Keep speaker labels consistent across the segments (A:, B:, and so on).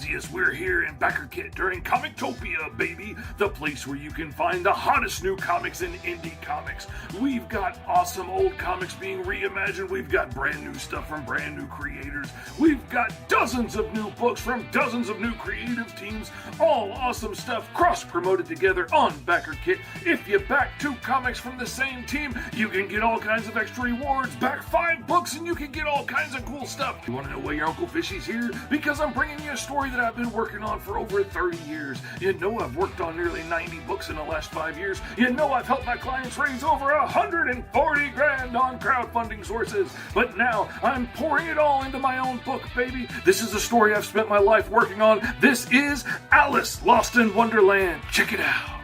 A: enthusiasts, we're here in Backer Kit during Comictopia, baby, the place where you can find the hottest new comics in indie comics. We've got awesome old comics being reimagined. We've got brand new stuff from brand new creators. We've got dozens of new books from dozens of new creative teams. All awesome stuff cross-promoted together on Backer Kit. If you back 2 comics from the same team, you can get all kinds of extra rewards. Back 5 books and you can get all kinds of cool stuff. You want to know why your Uncle Fishy's here? Because I'm bringing you a story that I've been working on for over 30 years. You know I've worked on nearly 90 books in the last 5 years. You know I've helped my clients raise over 140 grand on crowdfunding sources. But now I'm pouring it all into my own book, baby. This is a story I've spent my life working on. This is Alice Lost in Wonderland. Check it out.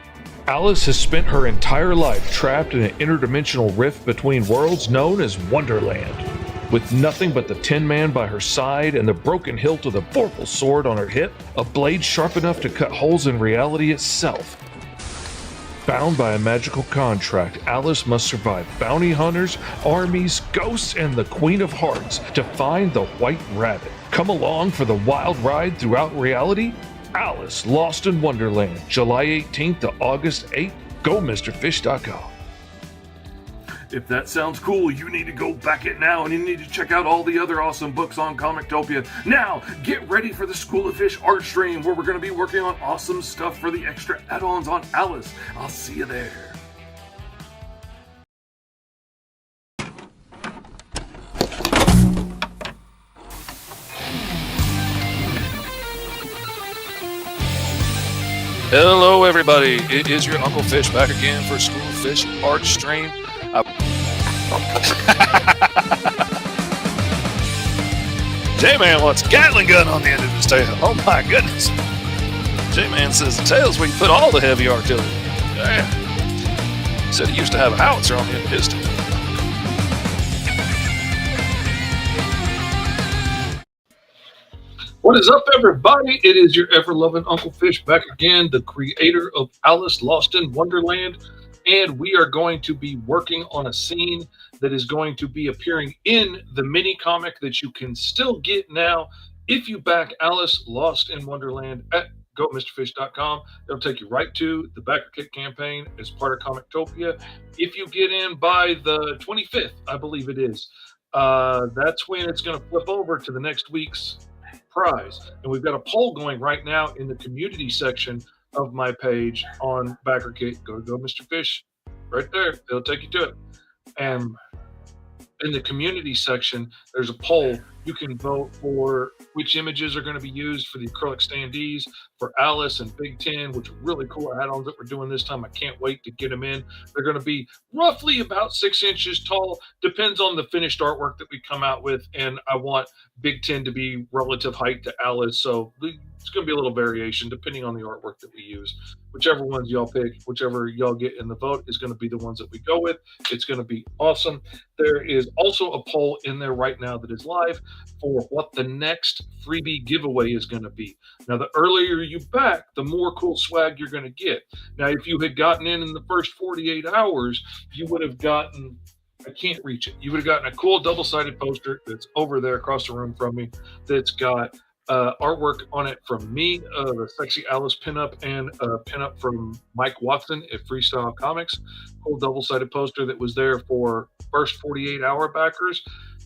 B: Alice has spent her entire life trapped in an interdimensional rift between worlds known as Wonderland. With nothing but the Tin Man by her side and the broken hilt of the Vorpal sword on her hip, a blade sharp enough to cut holes in reality itself. Bound by a magical contract, Alice must survive bounty hunters, armies, ghosts, and the Queen of Hearts to find the White Rabbit. Come along for the wild ride throughout reality. Alice Lost in Wonderland, July 18th to August 8th. Go MrFish.com.
A: If that sounds cool, you need to go back it now, and you need to check out all the other awesome books on Comictopia. Now, get ready for the School of Fish art stream, where we're going to be working on awesome stuff for the extra add-ons on Alice. I'll see you there.
C: Hello everybody, it is your Uncle Fish back again for School of Fish art stream. J-Man wants a Gatling gun on the end of his tail. Oh my goodness. J-Man says the tail's where you put all the heavy artillery. Yeah. Said he used to have a howitzer on the end of his tail.
B: What is up, everybody? It is your ever-loving Uncle Fish back again, the creator of Alice Lost in Wonderland, and we are going to be working on a scene that is going to be appearing in the mini-comic that you can still get now if you back Alice Lost in Wonderland at GoMrFish.com. It'll take you right to the Backer Kit campaign as part of Comictopia. If you get in by the 25th, I believe it is, that's when it's going to flip over to the next week's prize. And we've got a poll going right now in the community section of my page on Backer Kit. Go Mr. Fish right there. It'll take you to it. And in the community section, there's a poll. You can vote for which images are going to be used for the acrylic standees for Alice and Big Ten, which are really cool add-ons that we're doing this time. I can't wait to get them in. They're going to be roughly about 6 inches tall. Depends on the finished artwork that we come out with, and I want Big Ten to be relative height to Alice, so it's going to be a little variation depending on the artwork that we use. Whichever ones y'all pick, whichever y'all get in the vote is going to be the ones that we go with. It's going to be awesome. There is also a poll in there right now that is live for what the next freebie giveaway is going to be. Now, the earlier you back, the more cool swag you're going to get. Now, if you had gotten in the first 48 hours, you would have gotten, I can't reach it, you would have gotten a cool double-sided poster that's over there across the room from me that's got artwork on it from me, the Sexy Alice pinup, and a pinup from Mike Watson at Freestyle Comics. Cool double-sided poster that was there for first 48-hour backers.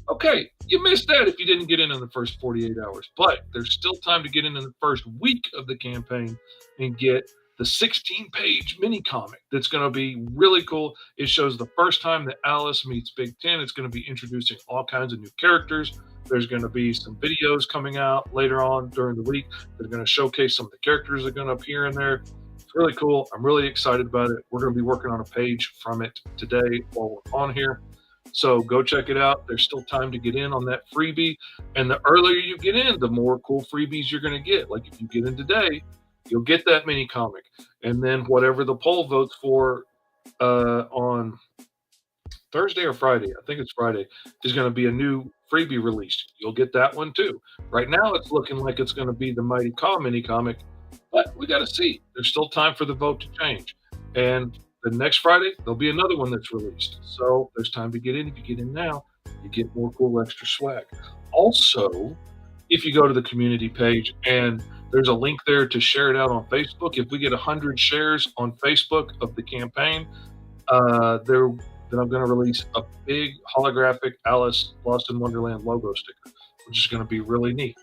B: Okay, you missed that if you didn't get in the first 48 hours, but there's still time to get in the first week of the campaign and get the 16-page mini comic that's going to be really cool. It shows the first time that Alice meets Big Ten. It's going to be introducing all kinds of new characters. There's going to be some videos coming out later on during the week that are going to showcase some of the characters that are going to appear in there. It's really cool. I'm really excited about it. We're going to be working on a page from it today while we're on here. So go check it out. There's still time to get in on that freebie. And the earlier you get in, the more cool freebies you're going to get. Like if you get in today, you'll get that mini comic. And then whatever the poll votes for on Thursday or Friday, I think it's Friday, is going to be a new freebie released. You'll get that one too. Right now it's looking like it's going to be the Mighty Caw mini comic, but we got to see. There's still time for the vote to change. And the next Friday, there'll be another one that's released. So there's time to get in. If you get in now, you get more cool extra swag. Also, if you go to the community page and There's a link there to share it out on Facebook. If we get 100 shares on Facebook of the campaign, then I'm going to release a big holographic Alice Lost in Wonderland logo sticker, which is going to be really neat.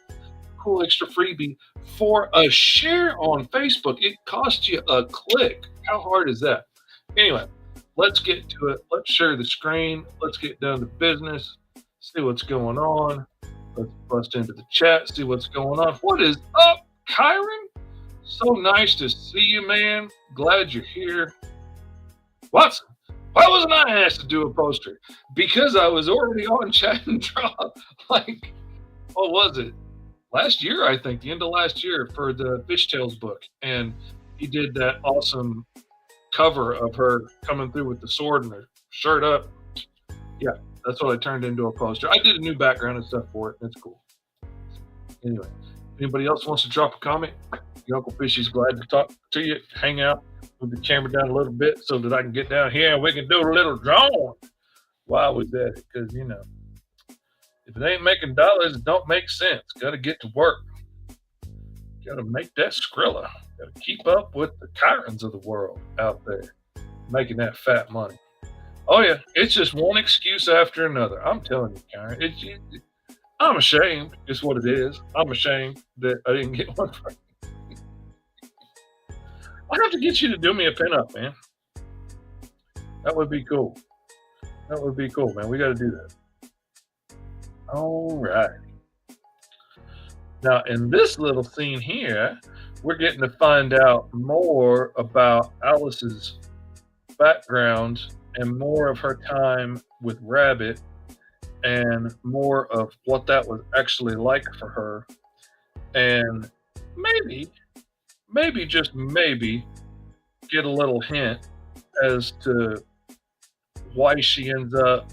B: Cool extra freebie for a share on Facebook. It costs you a click. How hard is that? Anyway, let's get to it. Let's share the screen. Let's get down to business. See what's going on. Let's bust into the chat. See what's going on. What is up, Kyron? So nice to see you, man. Glad you're here. Watson, why wasn't I asked to do a poster? Because I was already on Chat and Draw. Like, what was it? Last year, I think, the end of last year for the Fishtails book. And he did that awesome cover of her coming through with the sword and her shirt up. Yeah, that's what I turned into a poster. I did a new background and stuff for it. And it's cool. Anyway, anybody else wants to drop a comment? The Uncle Fishy's glad to talk to you, hang out, move the camera down a little bit so that I can get down here and we can do a little drawing while we're at it. Because, you know, if it ain't making dollars, it don't make sense. Got to get to work. Got to make that Skrilla. Got to keep up with the Kyrons of the world out there making that fat money. Oh, yeah, it's just one excuse after another. I'm telling you, Kyron. I'm ashamed, is what it is. I'm ashamed that I didn't get one for you. I'll have to get you to do me a pinup, man. That would be cool. That would be cool, man. We got to do that. All right. Now, in this little scene here, we're getting to find out more about Alice's background and more of her time with Rabbit and more of what that was actually like for her. And maybe, just maybe, get a little hint as to why she ends up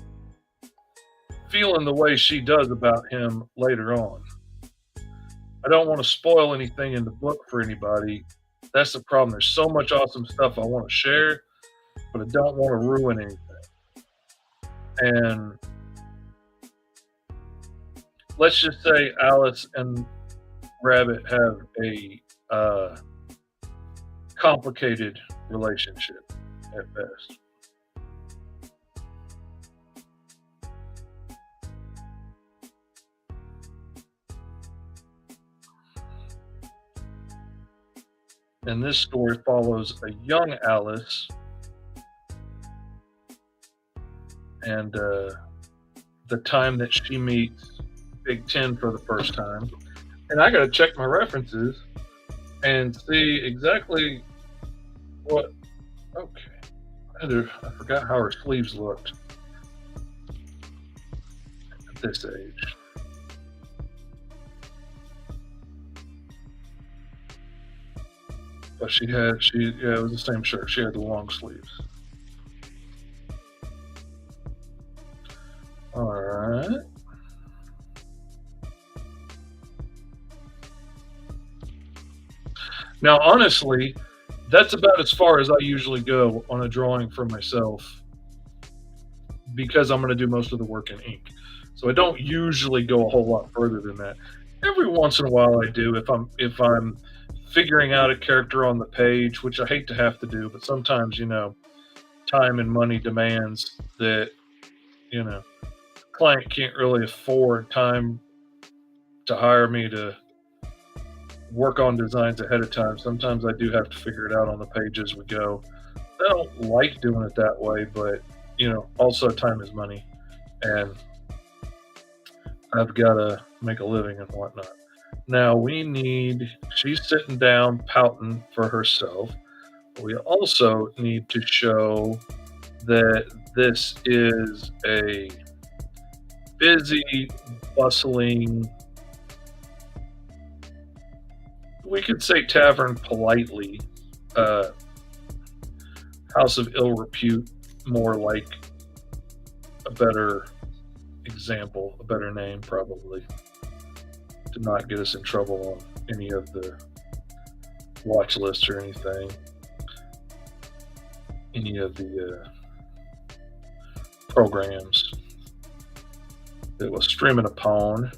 B: feeling the way she does about him later on. I don't want to spoil anything in the book for anybody. That's the problem. There's so much awesome stuff I want to share, but I don't want to ruin anything. And let's just say Alice and Rabbit have a complicated relationship at best. And this story follows a young Alice and the time that she meets Big Ten for the first time. And I got to check my references and see exactly what. Okay. I forgot how her sleeves looked at this age. But it was the same shirt. She had the long sleeves. All right. Now, honestly, that's about as far as I usually go on a drawing for myself because I'm going to do most of the work in ink. So I don't usually go a whole lot further than that. Every once in a while I do if I'm figuring out a character on the page, which I hate to have to do, but sometimes, time and money demands that, client can't really afford time to hire me to work on designs ahead of time. Sometimes I do have to figure it out on the page as we go. I don't like doing it that way, but, also time is money, and I've got to make a living and whatnot. Now she's sitting down pouting for herself. We also need to show that this is a busy, bustling, we could say tavern politely, house of ill repute, more like a better example, a better name probably, to not get us in trouble on any of the watch lists or anything, any of the programs that was streaming upon.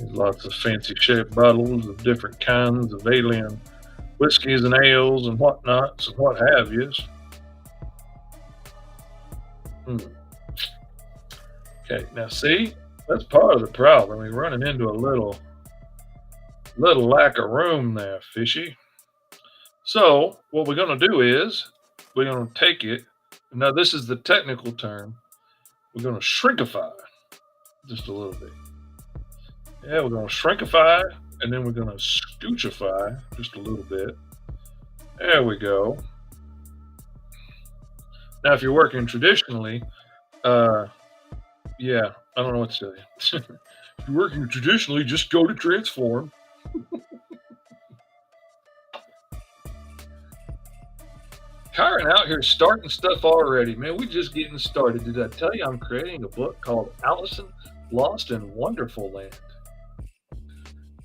B: Lots of fancy shaped bottles of different kinds of alien whiskeys and ales and whatnots and what have yous. Okay, now see, that's part of the problem. We're running into a little lack of room there, fishy. So what we're going to do is we're going to take it. Now this is the technical term. We're going to shrinkify just a little bit. Yeah, we're going to shrinkify, and then we're going to scoochify just a little bit. There we go. Now, if you're working traditionally, yeah, I don't know what to tell you. If you're working traditionally, just go to transform. Kyron out here starting stuff already, man. We just getting started. Did I tell you I'm creating a book called Allison Lost in Wonderland?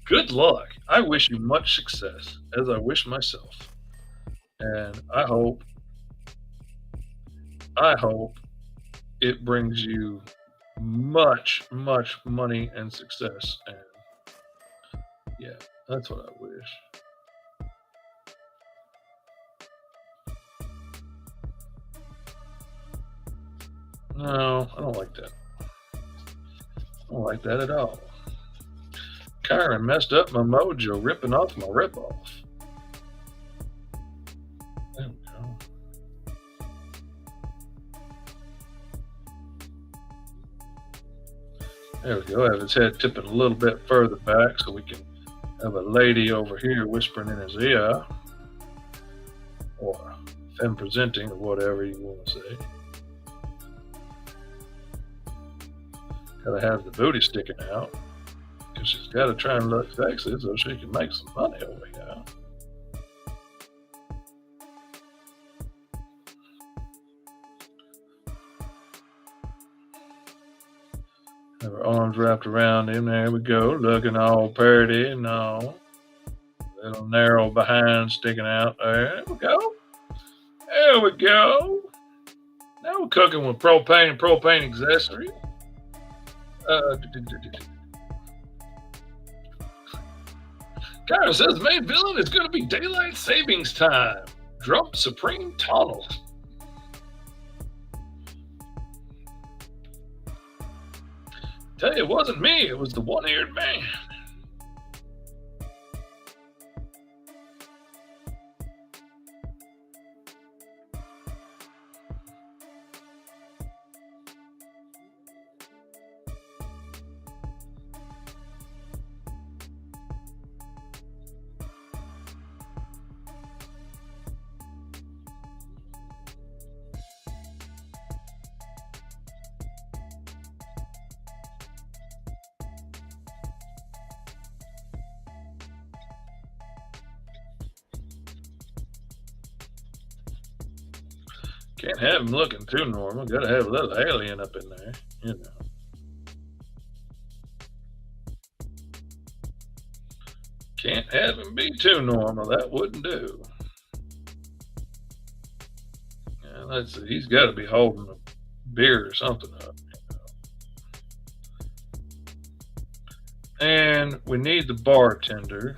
B: Good luck. I wish you much success, as I wish myself. And I hope it brings you much, much money and success. And yeah, that's what I wish. No, I don't like that. I don't like that at all. Kyron messed up my mojo, ripping off my ripoff. There we go. There we go. Have his head tipping a little bit further back so we can have a lady over here whispering in his ear. Or femme presenting, or whatever you want to say. Gotta have the booty sticking out. Because she's gotta try and look sexy so she can make some money over here. Have her arms wrapped around him. There we go. Looking all pretty and all. Little narrow behind sticking out there. There we go. There we go. Now we're cooking with propane and propane accessories. Kyron says the main villain is going to be daylight savings time. Drop Supreme Tunnel. Tell you, it wasn't me. It was the one-eared man. Can't have him looking too normal. Gotta have a little alien up in there, you know. Can't have him be too normal. That wouldn't do. Yeah, let's see. He's got to be holding a beer or something up. You know. And we need the bartender.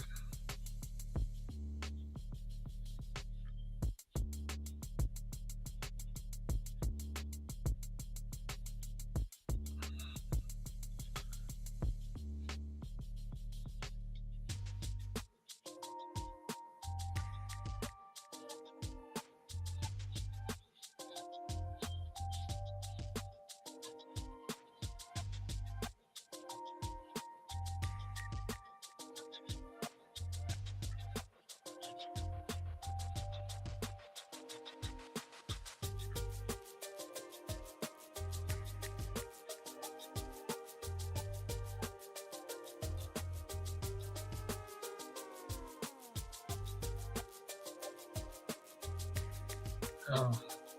B: Oh,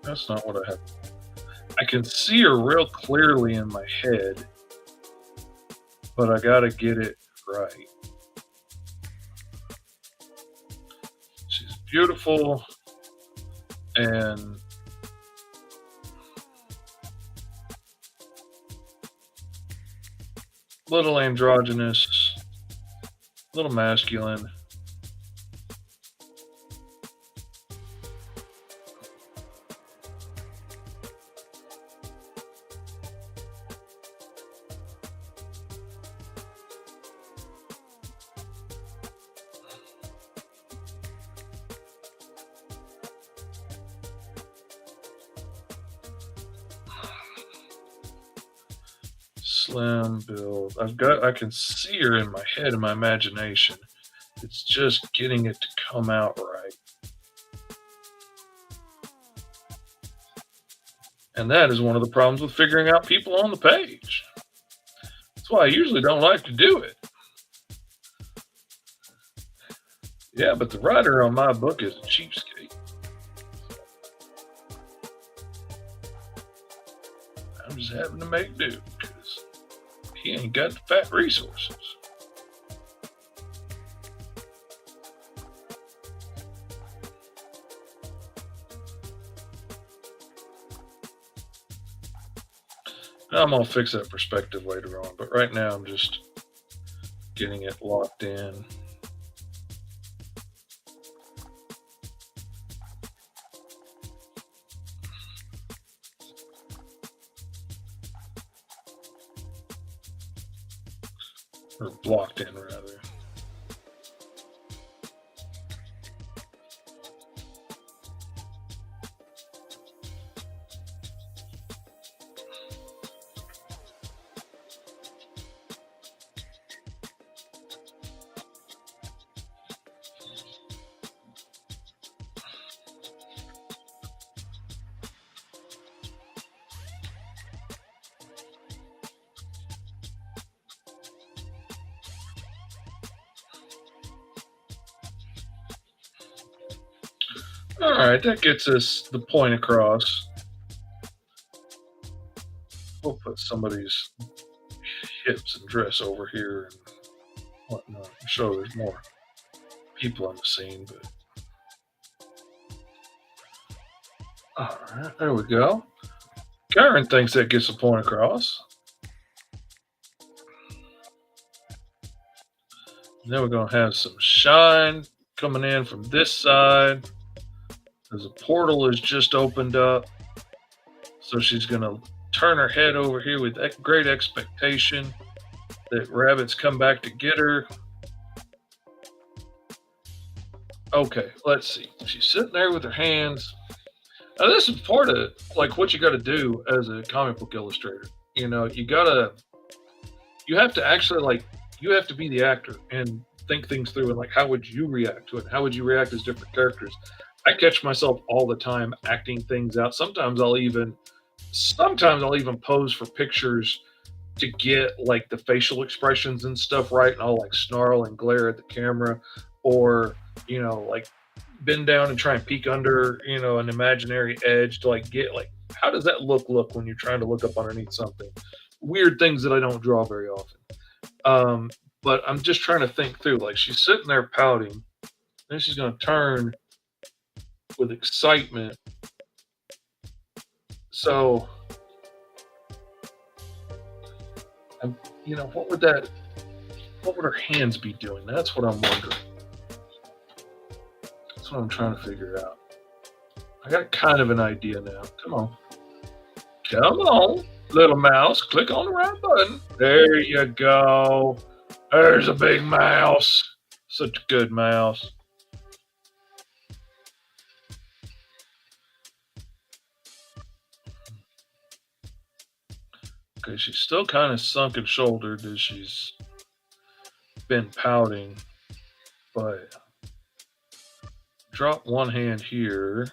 B: that's not what I have. I can see her real clearly in my head, but I gotta get it right. She's beautiful and little androgynous. little masculine. Slim build. I can see her in my head, in my imagination. It's just getting it to come out right. And that is one of the problems with figuring out people on the page. That's why I usually don't like to do it. Yeah, but the writer on my book is a cheapskate. I'm just having to make do because he ain't got the fat resources. I'm gonna fix that perspective later on, but right now I'm just getting it locked in. Or blocked in, rather. All right, that gets us the point across. We'll put somebody's hips and dress over here and whatnot. I'm sure there's more people on the scene, but all right, there we go. Karen thinks that gets the point across. Then we're gonna have some shine coming in from this side. Because a portal is just opened up. So she's going to turn her head over here with that great expectation that rabbits come back to get her. Okay, let's see. She's sitting there with her hands. Now, this is part of like what you got to do as a comic book illustrator. You know, you have to actually you have to be the actor and think things through and like, how would you react to it? How would you react as different characters? I catch myself all the time acting things out. Sometimes I'll even pose for pictures to get like the facial expressions and stuff right, and I'll like snarl and glare at the camera, or like bend down and try and peek under an imaginary edge to like get like, how does that look when you're trying to look up underneath something? Weird things that I don't draw very often. But I'm just trying to think through, like, she's sitting there pouting, then she's going to turn with excitement. So, what would her hands be doing? That's what I'm wondering. That's what I'm trying to figure out. I got kind of an idea now. Come on, little mouse. Click on the right button. There you go. There's a big mouse. Such a good mouse. Okay, she's still kind of sunken shouldered as she's been pouting, but drop one hand here.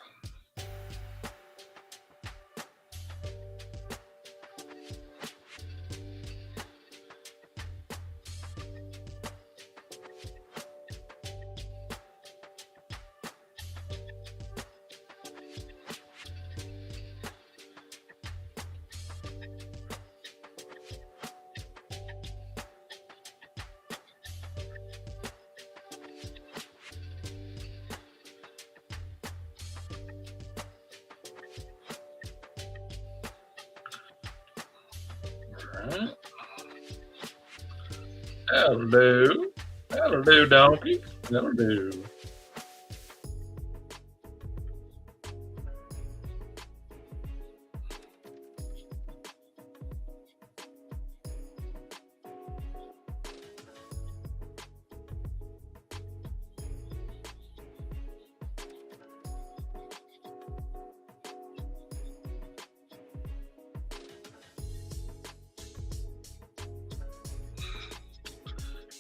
B: That'll do, donkey. That'll do.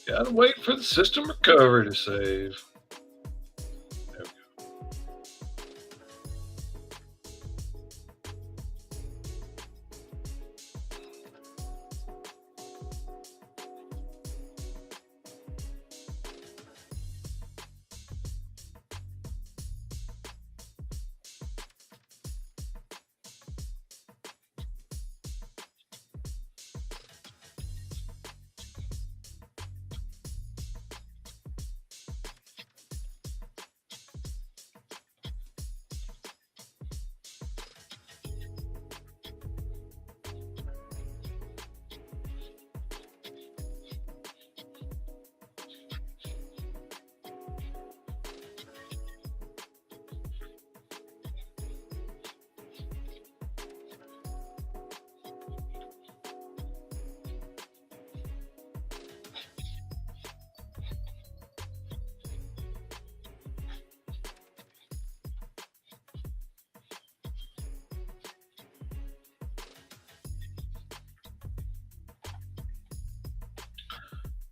B: Gotta wait for the system recovery to save. There we go.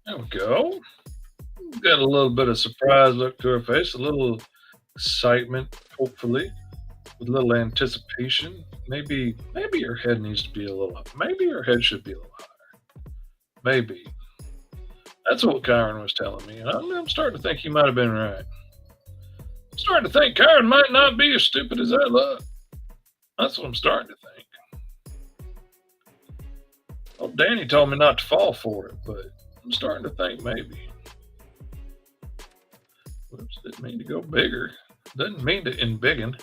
B: There we go. Got a little bit of surprise look to her face, a little excitement, hopefully, with a little anticipation. Maybe her head needs to be a little. Maybe her head should be a little higher. Maybe. That's what Kyron was telling me, and I'm starting to think he might have been right. I'm starting to think Kyron might not be as stupid as I look. That's what I'm starting to think. Well, Danny told me not to fall for it, but I'm starting to think maybe. Whoops, didn't mean to go bigger. Doesn't mean to embiggen.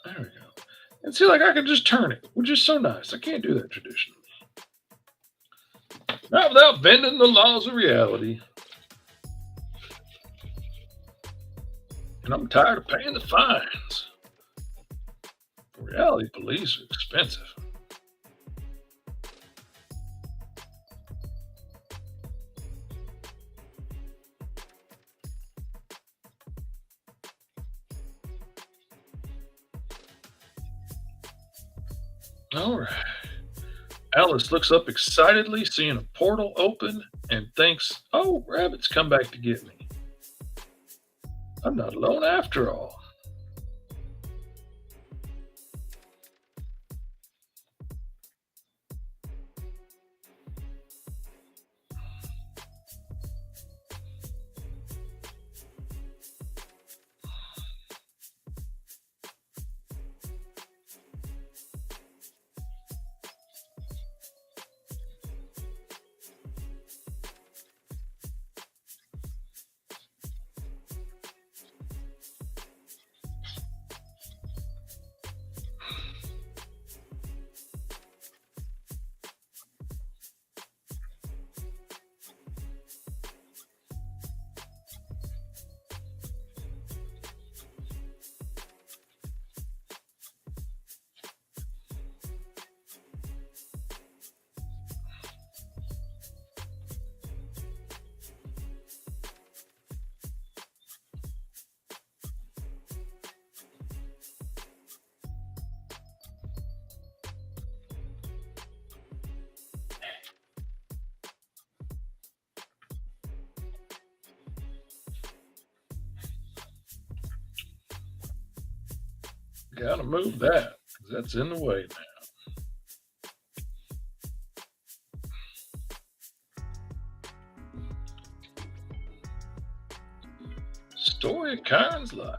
B: There we go. And see, like I can just turn it, which is so nice. I can't do that traditionally. Not without bending the laws of reality. And I'm tired of paying the fines. Reality police are expensive. All right. Alice looks up excitedly, seeing a portal open, and thinks, oh, rabbit's come back to get me. I'm not alone after all. Gotta move that, because that's in the way now. Story of Kyron's life.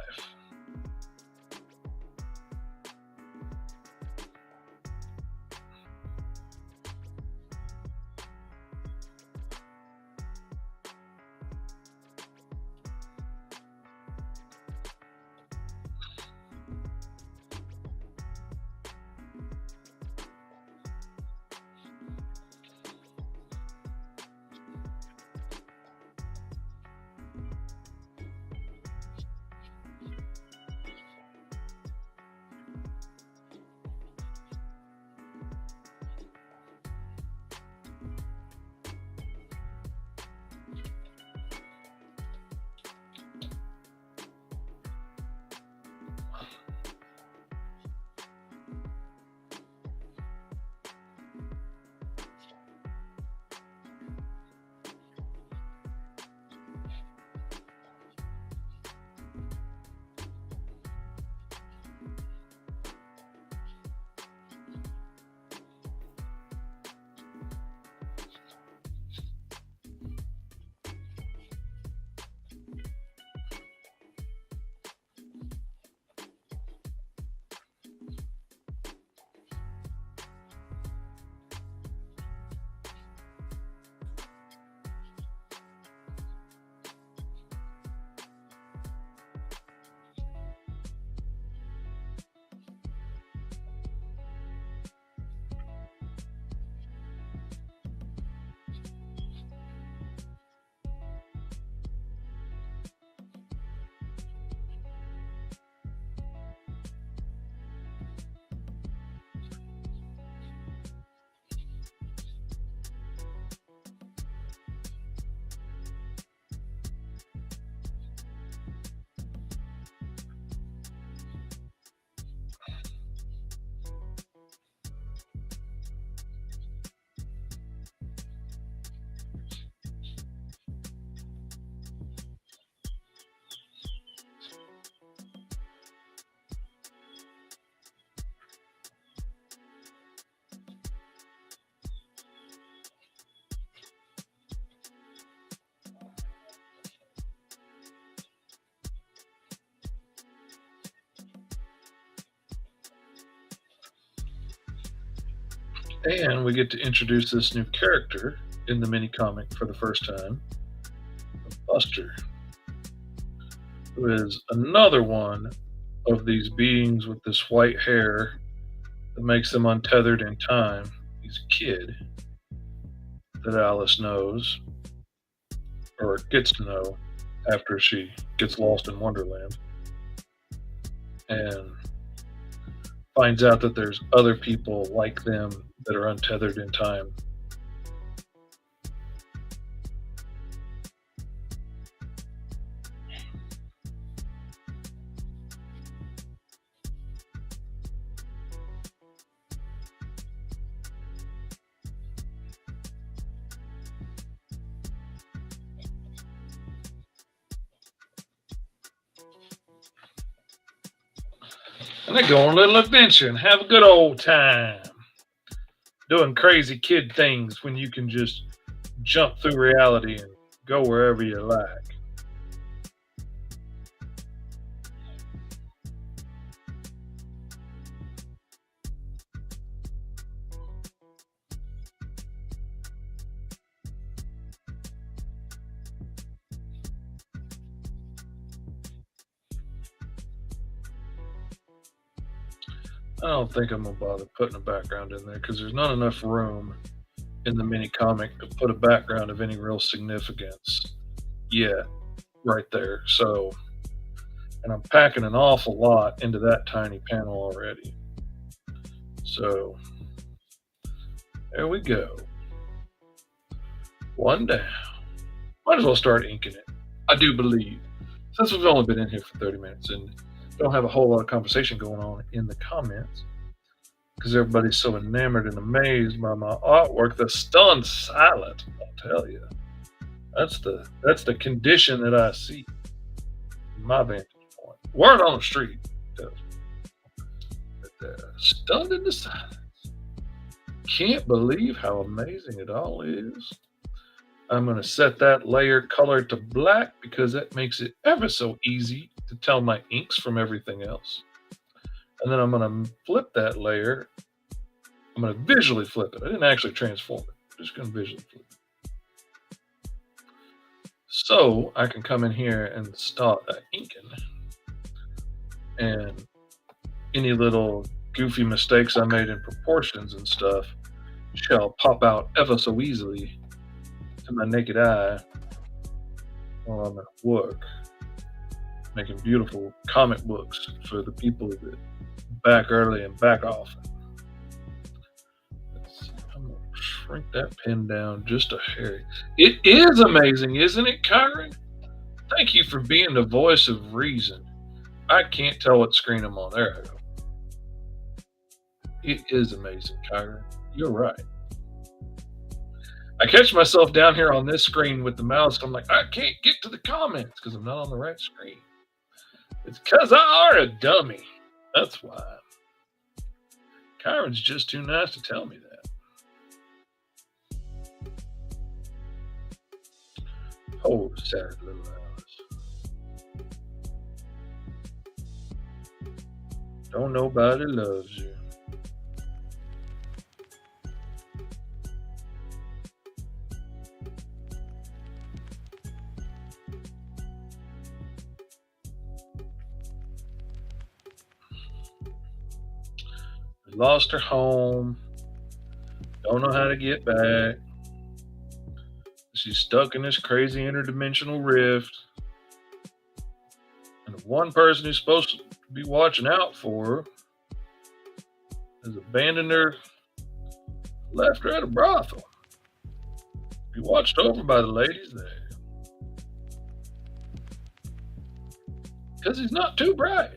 B: And we get to introduce this new character in the mini comic for the first time, Buster, who is another one of these beings with this white hair that makes them untethered in time. He's a kid that Alice knows, or gets to know after she gets lost in Wonderland, and finds out that there's other people like them that are untethered in time. And they go on a little adventure and have a good old time doing crazy kid things when you can just jump through reality and go wherever you like. I don't think I'm gonna bother putting a background in there because there's not enough room in the mini comic to put a background of any real significance yet, right there. So, and I'm packing an awful lot into that tiny panel already. So, there we go. One down. Might as well start inking it. I do believe, since we've only been in here for 30 minutes and don't have a whole lot of conversation going on in the comments because everybody's so enamored and amazed by my artwork, the stunned silent, I'll tell you. That's the condition that I see from my vantage point. Word on the street tells me that they're stunned into silence. Can't believe how amazing it all is. I'm going to set that layer color to black because that makes it ever so easy to tell my inks from everything else. And then I'm going to flip that layer. I'm going to visually flip it. I didn't actually transform it. I'm just going to visually flip it. So I can come in here and start inking. And any little goofy mistakes I made in proportions and stuff shall pop out ever so easily to my naked eye while I'm at work, making beautiful comic books for the people that back early and back often. Let's see, I'm going to shrink that pen down just a hair. It is amazing, isn't it, Kyron? Thank you for being the voice of reason. I can't tell what screen I'm on. There I go. It is amazing, Kyron. You're right. I catch myself down here on this screen with the mouse. I'm like, I can't get to the comments because I'm not on the right screen. It's because I are a dummy. That's why. Kyron's just too nice to tell me that. Oh, sad little Alice. Don't nobody loves you. Lost her home. Don't know how to get back. She's stuck in this crazy interdimensional rift. And the one person who's supposed to be watching out for her has abandoned her, left her at a brothel. Be watched over by the ladies there. Because he's not too bright.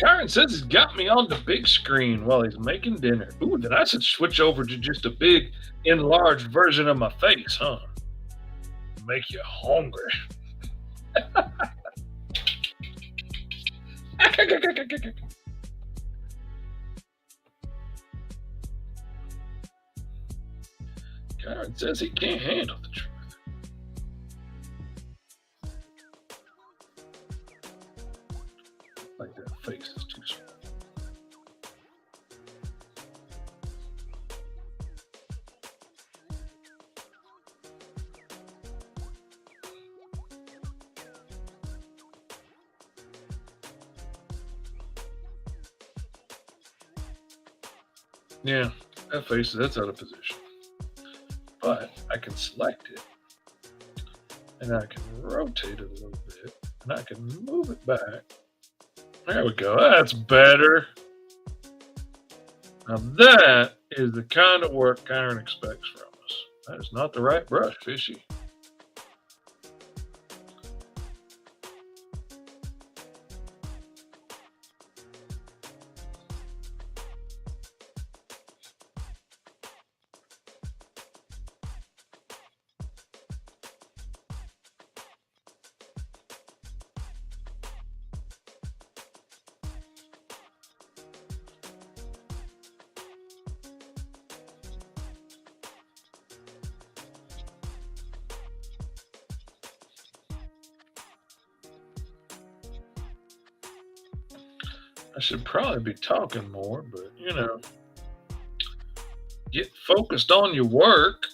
B: Kyron says he's got me on the big screen while he's making dinner. Ooh, then I should switch over to just a big, enlarged version of my face, huh? Make you hungry. Kyron says he can't handle the truth. face is too small. Yeah, that's out of position. But I can select it, and I can rotate it a little bit, and I can move it back. There we go. That's better. Now that is the kind of work Karen expects from us. That is not the right brush, Fishy. I should probably be talking more, but get focused on your work.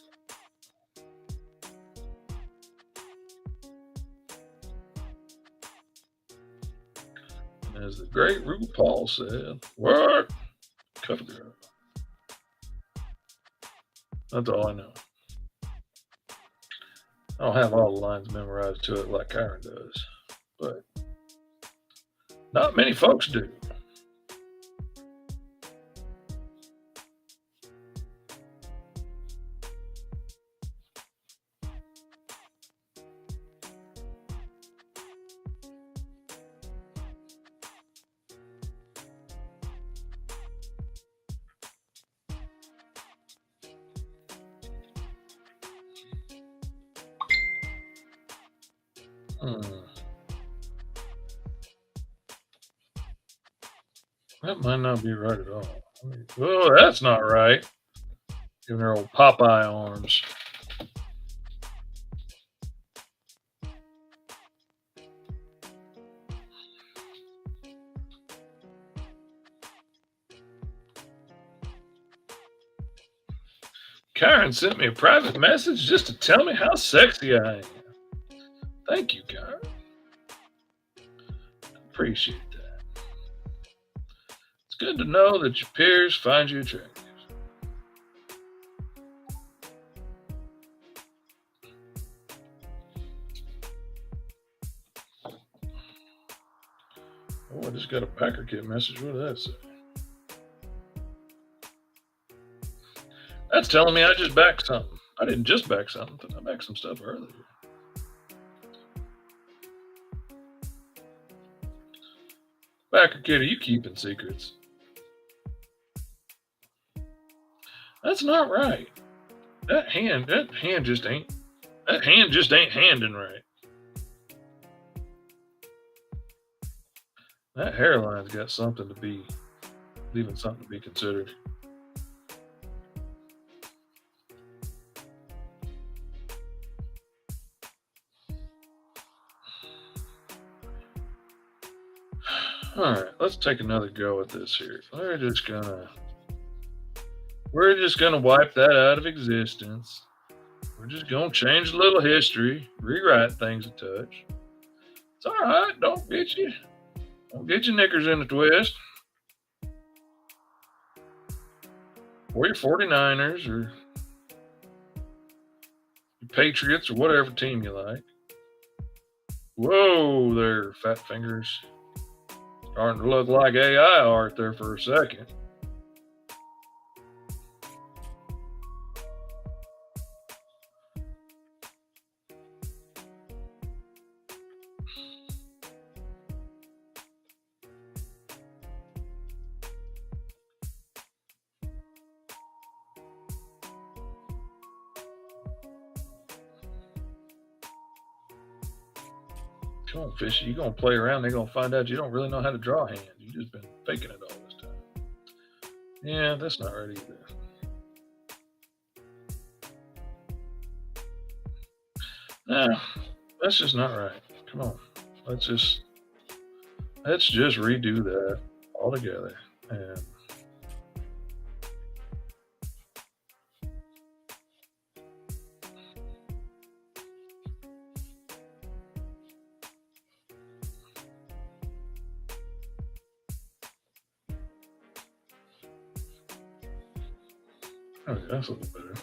B: And as the great RuPaul said, work, cover girl. That's all I know. I don't have all the lines memorized to it like Karen does, but not many folks do. That might not be right at all. Oh, that's not right. Giving her old Popeye arms. Karen sent me a private message just to tell me how sexy I am. Thank you, Karen. Appreciate that. It's good to know that your peers find you attractive. Oh, I just got a Packer Kit message. What did that say? That's telling me I just backed something. I didn't just back something. I backed some stuff earlier. Packer Kid, are you keeping secrets? That's not right. That hand just ain't handing right. That hairline's got something to be, leaving something to be considered. All right, let's take another go at this here. We're just gonna wipe that out of existence. We're just gonna change a little history, rewrite things a touch. It's all right. Don't get your knickers in a twist. Or your 49ers or your Patriots or whatever team you like. Whoa there, fat fingers. Starting to look like AI art there for a second. Come on, Fishy, you're going to play around. They're going to find out you don't really know how to draw hands. You've just been faking it all this time. Yeah, that's not right either. No, that's just not right. Come on. Let's just Let's just redo that all together. And okay, that's a little better.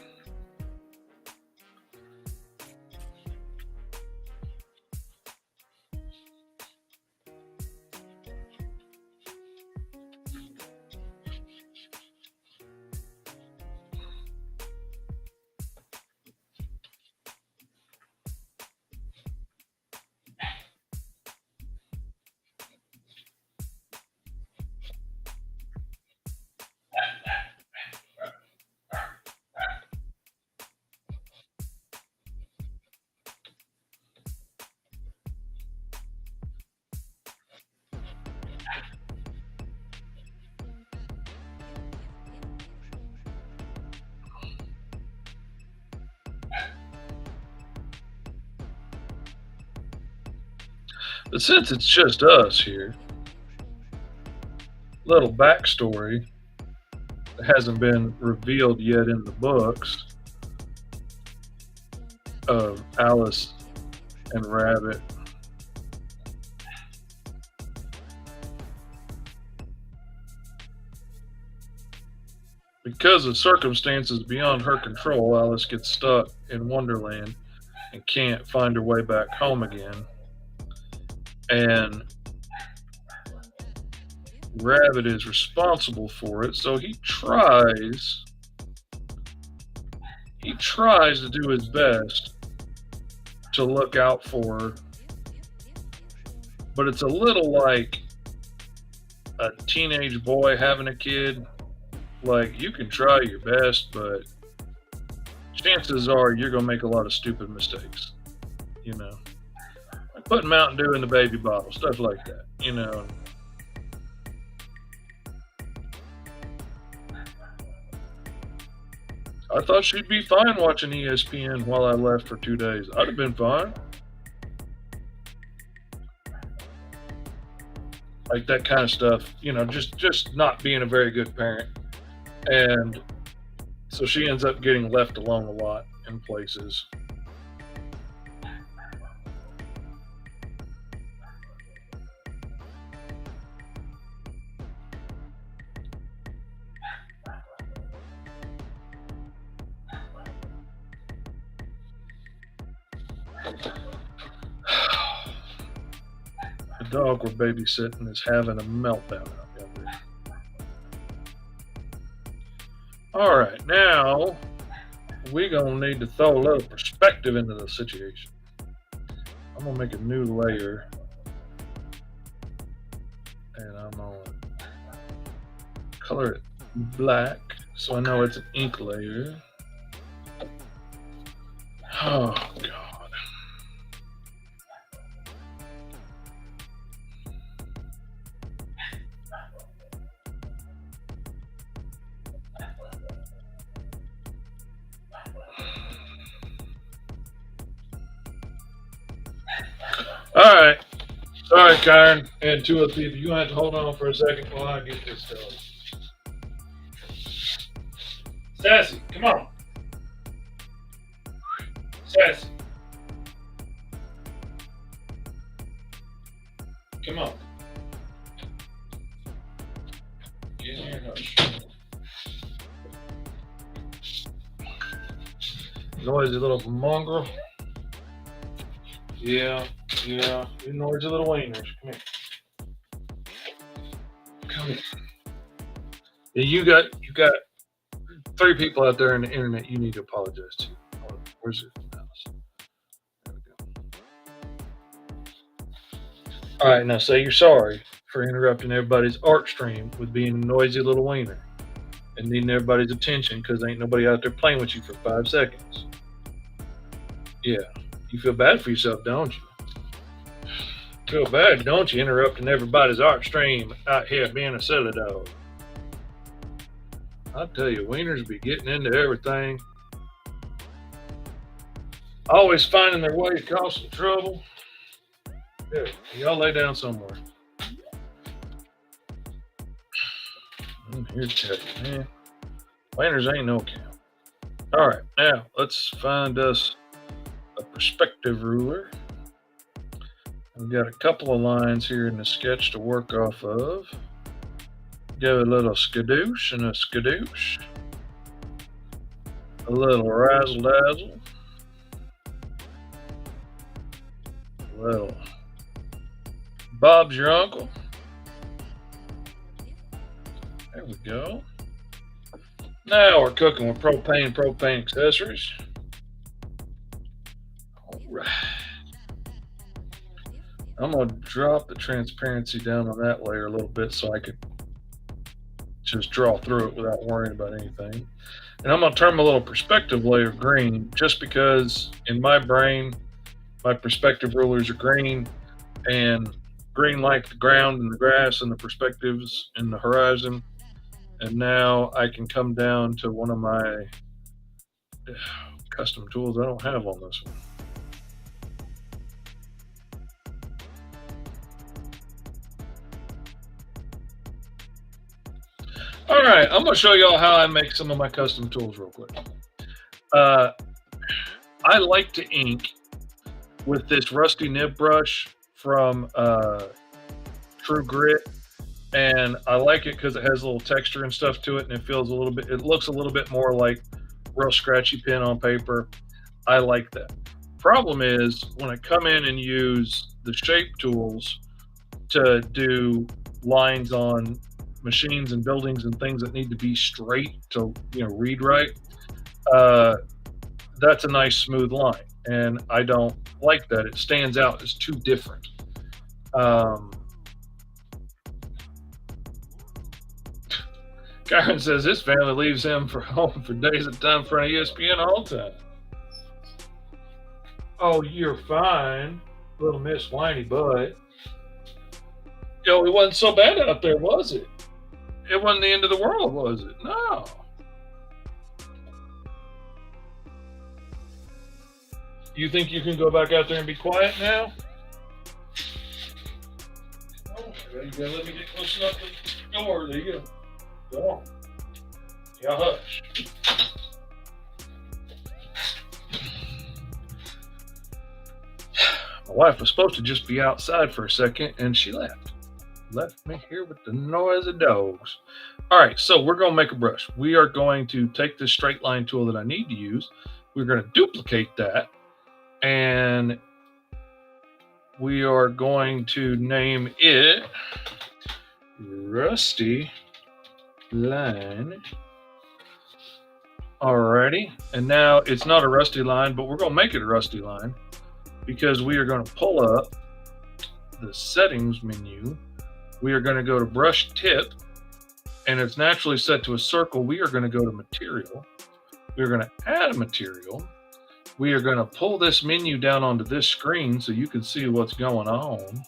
B: But since it's just us here, little backstory that hasn't been revealed yet in the books of Alice and Rabbit. Because of circumstances beyond her control, Alice gets stuck in Wonderland and can't find her way back home again. And Rabbit is responsible for it, so he tries to do his best to look out for her. But it's a little like a teenage boy having a kid. Like, you can try your best, but chances are you're going to make a lot of stupid mistakes, you know. Like putting Mountain Dew in the baby bottle, stuff like that, you know. I thought she'd be fine watching ESPN while I left for 2 days. I'd have been fine. Like that kind of stuff, you know, just not being a very good parent. And so she ends up getting left alone a lot in places. The dog we're babysitting is having a meltdown out there. All right, now we're going to need to throw a little perspective into the situation. I'm going to make a new layer. And I'm going to color it black so I know it's an ink layer. Oh, God. All right. Sorry, Karen, and 2 other people. You're going to have to hold on for a second while I get this started. Sassy, come on. Sassy. Come on. Get in here, noisy little mongrel. Yeah, you noisy little wieners. Come here. Come here. Yeah, you got 3 people out there on the internet you need to apologize to. Where's it? There we go. All right, now say you're sorry for interrupting everybody's art stream with being a noisy little wiener and needing everybody's attention because ain't nobody out there playing with you for 5 seconds. Yeah, you feel bad for yourself, don't you? Feel bad, don't you, interrupting everybody's art stream out here being a silly dog? I tell you, wieners be getting into everything. Always finding their way to cause some trouble. Yeah, y'all lay down somewhere. I'm here to tell you, man. Planners ain't no count. All right, now let's find us a perspective ruler. We've got a couple of lines here in the sketch to work off of. Give it a little skadoosh and a skadoosh. A little razzle dazzle. A little Bob's your uncle. There we go. Now we're cooking with propane accessories. All right. I'm going to drop the transparency down on that layer a little bit so I could just draw through it without worrying about anything. And I'm going to turn my little perspective layer green just because in my brain, my perspective rulers are green, and green like the ground and the grass and the perspectives in the horizon. And now I can come down to one of my custom tools I don't have on this one. All right, I'm going to show y'all how I make some of my custom tools real quick. I like to ink with this rusty nib brush from True Grit, and I like it because it has a little texture and stuff to it, and it feels a little bit, it looks a little bit more like real scratchy pen on paper. I like that. Problem is when I come in and use the shape tools to do lines on machines and buildings and things that need to be straight to read right, that's a nice smooth line, and I don't like that. It stands out as too different. Karen says his family leaves him for home for days at a time in front of ESPN all the time. Oh, you're fine, little Miss Whiny Butt. Yo, it wasn't so bad out there, was it? It wasn't the end of the world, was it? No. You think you can go back out there and be quiet now? Oh, you gotta let me get close enough to the door. There you go. Go on. Yeah, hush. My wife was supposed to just be outside for a second, and she left. Left me here with the noise of dogs. All right, so we're going to make a brush. We are going to take this straight line tool that I need to use. We're going to duplicate that, and we are going to name it Rusty Line. Alrighty, and now it's not a rusty line, but we're going to make it a rusty line because we are going to pull up the settings menu. We are going to go to brush tip, and it's naturally set to a circle. We are going to go to material. We're going to add a material. We are going to pull this menu down onto this screen so you can see what's going on.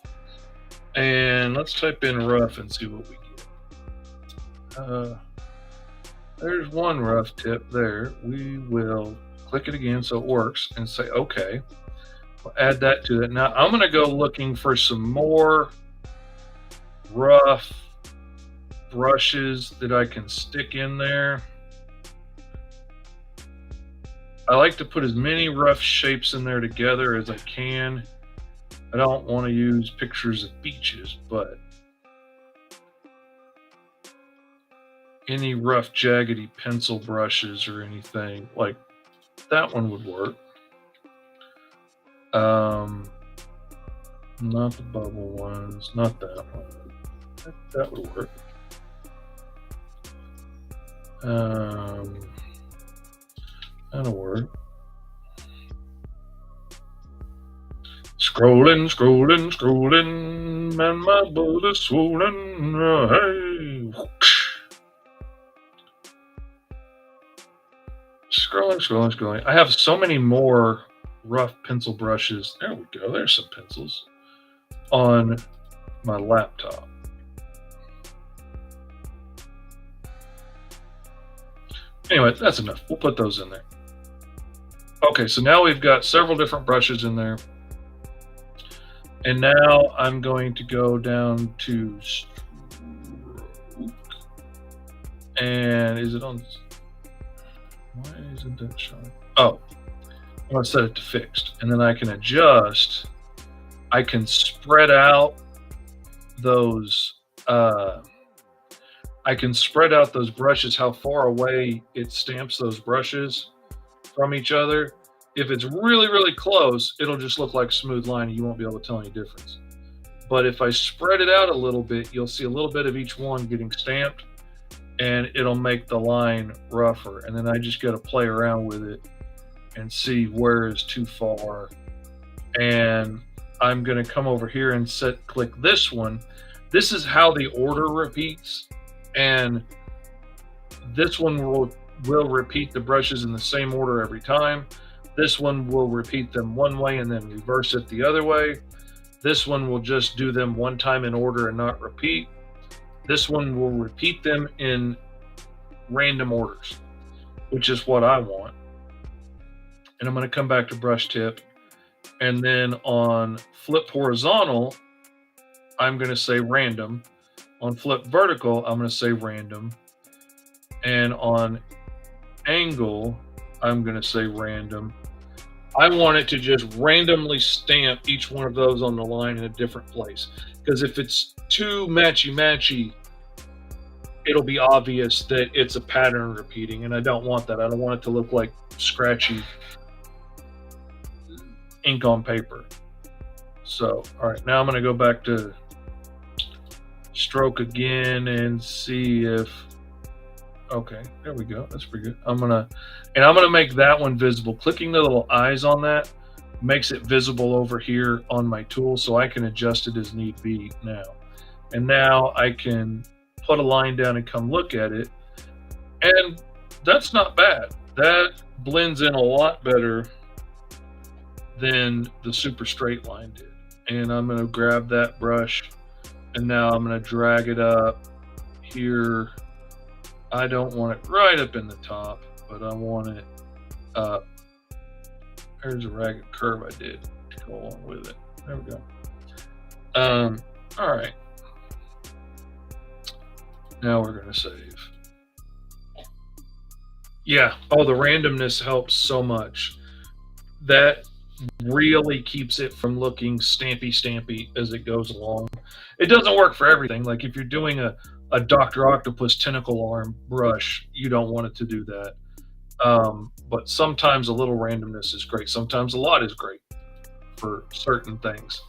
B: And let's type in rough and see what we get. There's one rough tip there. We will click it again so it works and say okay. We'll add that to it. Now I'm going to go looking for some more rough brushes that I can stick in there. I like to put as many rough shapes in there together as I can. I don't want to use pictures of beaches, but any rough jaggedy pencil brushes or anything like that one would work. Not the bubble ones, not that one. That would work. That'll work. Scrolling, man, my blood is swollen. Hey. Scrolling. I have so many more rough pencil brushes. There we go. There's some pencils on my laptop. Anyway, that's enough. We'll put those in there. Okay, so now we've got several different brushes in there. And now I'm going to go down to stroke. And is it on? Why isn't that showing? Oh, I'm going to set it to fixed. And then I can adjust. I can spread out those brushes, how far away it stamps those brushes from each other. If it's really, really close, it'll just look like a smooth line and you won't be able to tell any difference. But if I spread it out a little bit, you'll see a little bit of each one getting stamped and it'll make the line rougher. And then I just got to play around with it and see where is too far. And I'm going to come over here and click this one. This is how the order repeats. And this one will repeat the brushes in the same order every time. This one will repeat them one way and then reverse it the other way. This one will just do them one time in order and not repeat. This one will repeat them in random orders, which is what I want. And I'm going to come back to brush tip. And then on flip horizontal, I'm going to say random. On flip vertical, I'm going to say random. And on angle, I'm going to say random. I want it to just randomly stamp each one of those on the line in a different place. Because if it's too matchy-matchy, it'll be obvious that it's a pattern repeating. And I don't want that. I don't want it to look like scratchy ink on paper. So, all right, now I'm going to go back to stroke again and see if, okay, there we go. That's pretty good. I'm going to make that one visible. Clicking the little eyes on that makes it visible over here on my tool so I can adjust it as need be now. And now I can put a line down and come look at it. And that's not bad. That blends in a lot better than the super straight line did. And I'm going to grab that brush and now I'm going to drag it up here. I don't want it right up in the top, but I want it up. There's a ragged curve I did to go along with it. There we go. All right. Now we're going to save. Yeah. Oh, the randomness helps so much. That really keeps it from looking stampy as it goes along. It doesn't work for everything. Like if you're doing a Dr. Octopus tentacle arm brush, you don't want it to do that. But sometimes a little randomness is great. Sometimes a lot is great for certain things.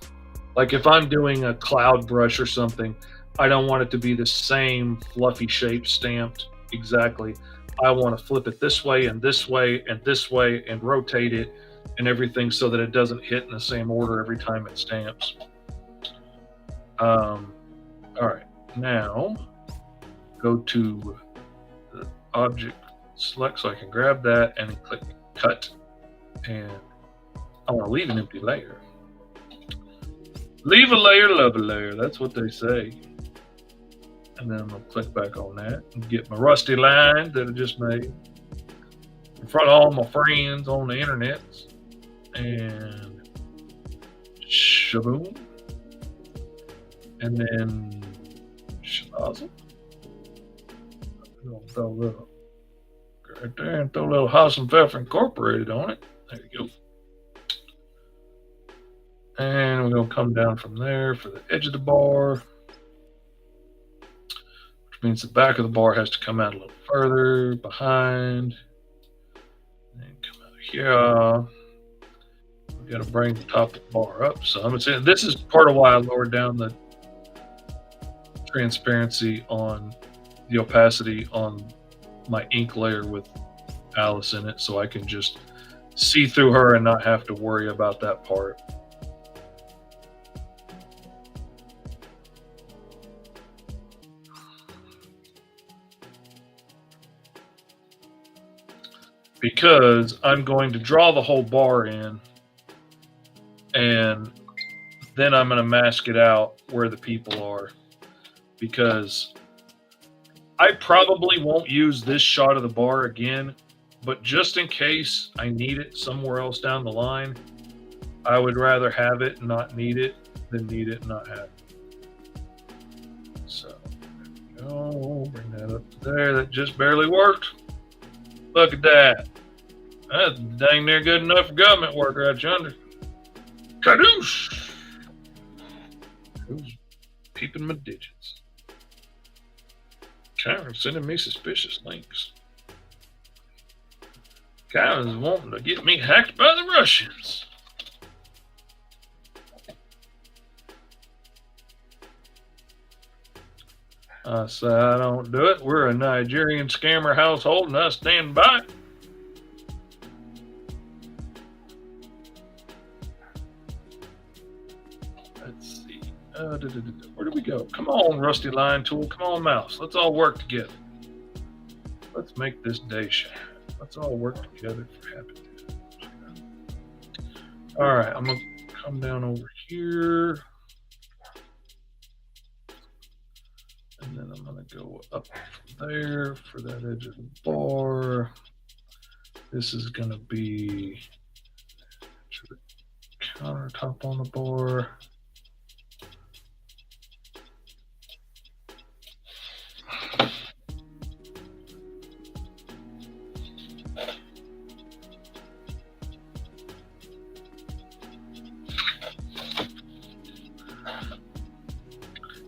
B: Like if I'm doing a cloud brush or something, I don't want it to be the same fluffy shape stamped exactly. I want to flip it this way and this way and this way and rotate it and everything so that it doesn't hit in the same order every time it stamps. All right, now go to the object select so I can grab that and click cut. And I want to leave an empty layer. Leave a layer, love a layer. That's what they say. And then I'm going to click back on that and get my rusty line that I just made in front of all my friends on the internet. And shaboom. And then shabazzle. Throw a little right there and throw a little House and Pfeffer Incorporated on it. There you go. And we're going to come down from there for the edge of the bar, which means the back of the bar has to come out a little further behind. And come out here. We've got to bring the top of the bar up. So I'm going to say this is part of why I lowered down the transparency on the opacity on my ink layer with Alice in it, so I can just see through her and not have to worry about that part. Because I'm going to draw the whole bar in and then I'm going to mask it out where the people are, because I probably won't use this shot of the bar again, but just in case I need it somewhere else down the line, I would rather have it and not need it than need it and not have it. So there we Oh, bring that up to there. That just barely worked. Look at that. That's dang near good enough for government work right yonder. Kadoosh! Who's peeping my digits? Kyron's sending me suspicious links. Kyron's wanting to get me hacked by the Russians. I say I don't do it. We're a Nigerian scammer household and I stand by it. Let's see. Where do we go? Come on, Rusty Line Tool. Come on, Mouse. Let's all work together. Let's make this day shine. Let's all work together for happiness. All right, I'm going to come down over here. And then I'm going to go up from there for that edge of the bar. This is going to be the countertop on the bar.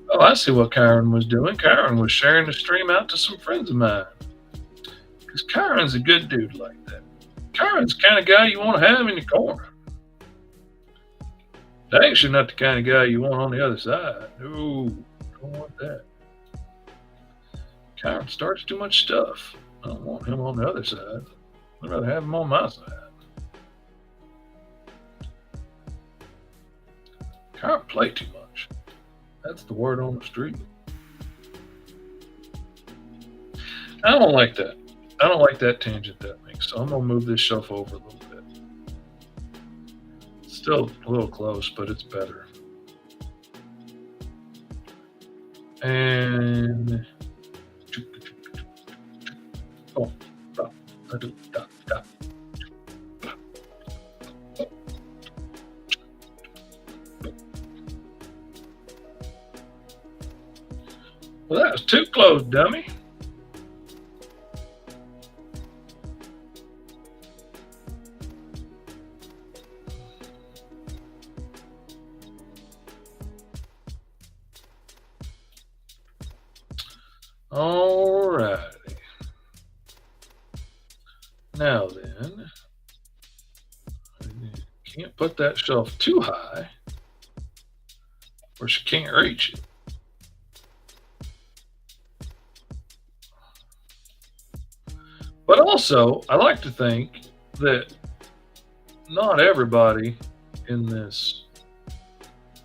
B: Oh, I see what Kyron was doing. Kyron was sharing the stream out to some friends of mine. Because Kyron's a good dude like that. Kyron's the kind of guy you want to have in your corner. Dang's not the kind of guy you want on the other side. No, don't want that. Kyron starts too much stuff. I don't want him on the other side. I'd rather have him on my side. Kyron play too much. That's the word on the street. I don't like that. I don't like that tangent that makes. So I'm going to move this shelf over a little bit. It's still a little close, but it's better. And... Oh, stop. Stop. Well, that was too close, dummy. Alrighty. Now then, can't put that shelf too high or she can't reach it. But also, I like to think that not everybody in this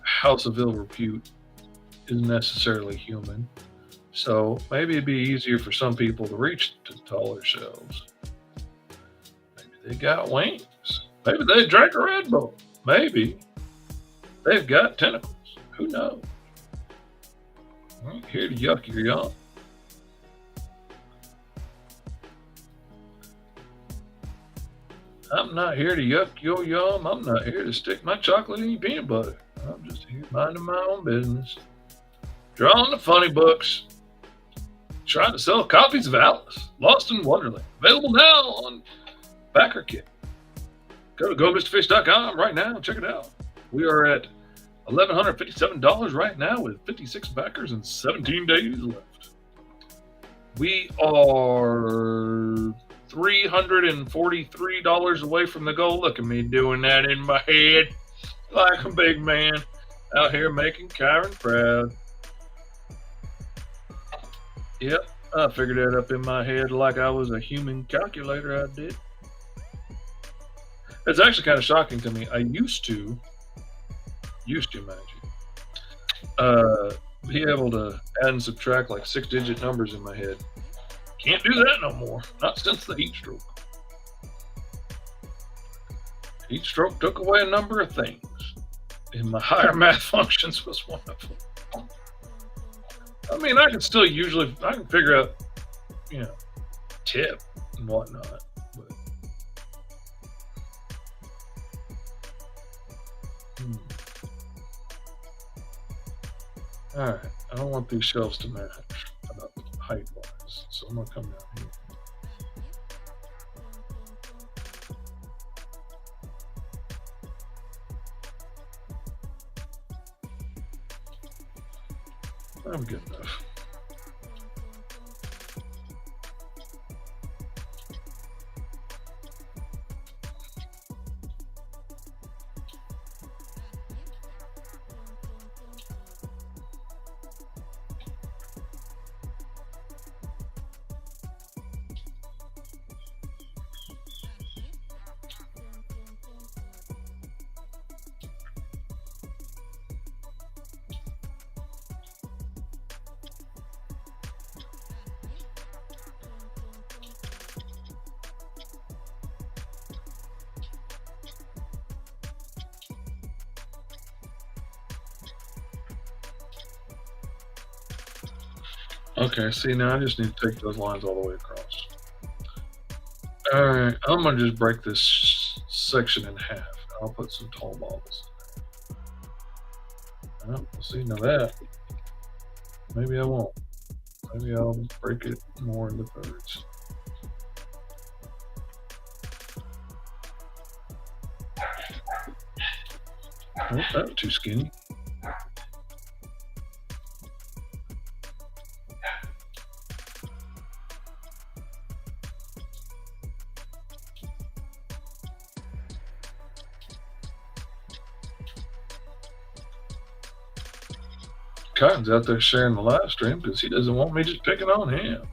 B: house of ill repute is necessarily human. So maybe it'd be easier for some people to reach to taller shelves. Maybe they got wings. Maybe they drank a Red Bull. Maybe they've got tentacles. Who knows? I ain't here to yuck your yum. I'm not here to yuck your yum. I'm not here to stick my chocolate in your peanut butter. I'm just here minding my own business. Drawing the funny books. Trying to sell copies of Alice, Lost in Wonderland. Available now on BackerKit. Go to GoMrFish.com right now and check it out. We are at $1,157 right now with 56 backers and 17 days left. We are $343 away from the goal. Look at me doing that in my head like a big man out here making Kyron proud. Yep, I figured that up in my head like I was a human calculator. I did. It's actually kind of shocking to me. I used to mind you, be able to add and subtract like 6-digit numbers in my head. Can't do that no more. Not since the heat stroke. Heat stroke took away a number of things, and my higher math functions was one of them. I mean, I can still I can figure out, tip and whatnot, but all right, I don't want these shelves to match. height wise. So I'm gonna come down here. I'm good enough. Okay, see, now I just need to take those lines all the way across. All right, I'm going to just break this section in half. I'll put some tall bottles. Well, see, now that, maybe I won't. Maybe I'll break it more into thirds. Oh, that was too skinny. Cotton's out there sharing the live stream because he doesn't want me just picking on him.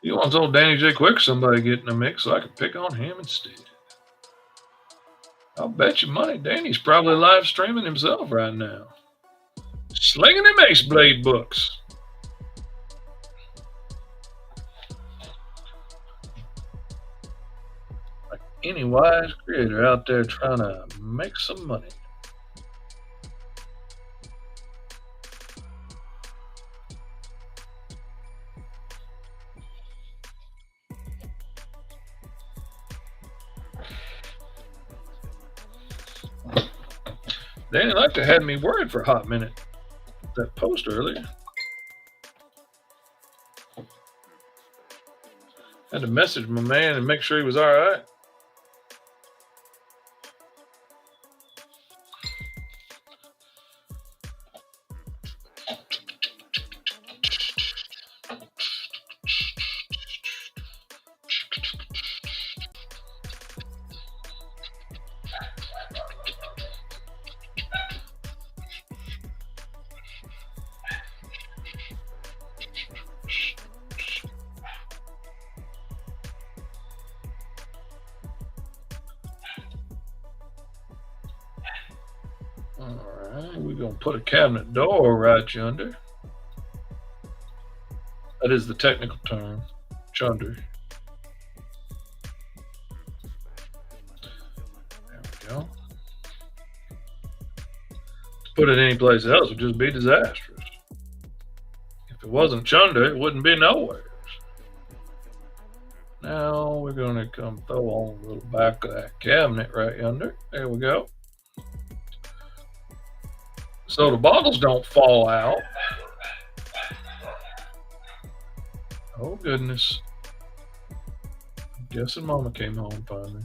B: He wants old Danny J. Quick somebody to get in the mix so I can pick on him instead. I'll bet you money Danny's probably live streaming himself right now. Slinging them Ace Blade books. Like any wise creator out there trying to make some money. Danny like to had me worried for a hot minute. That post earlier. Had to message my man and make sure he was all right. Put a cabinet door right yonder. That is the technical term, chunder. There we go. To put it anyplace else would just be disastrous. If it wasn't chunder, it wouldn't be nowhere. Now we're going to come throw on the little back of that cabinet right yonder. There we go. So the bottles don't fall out. Oh, goodness. I'm guessing Mama came home finally.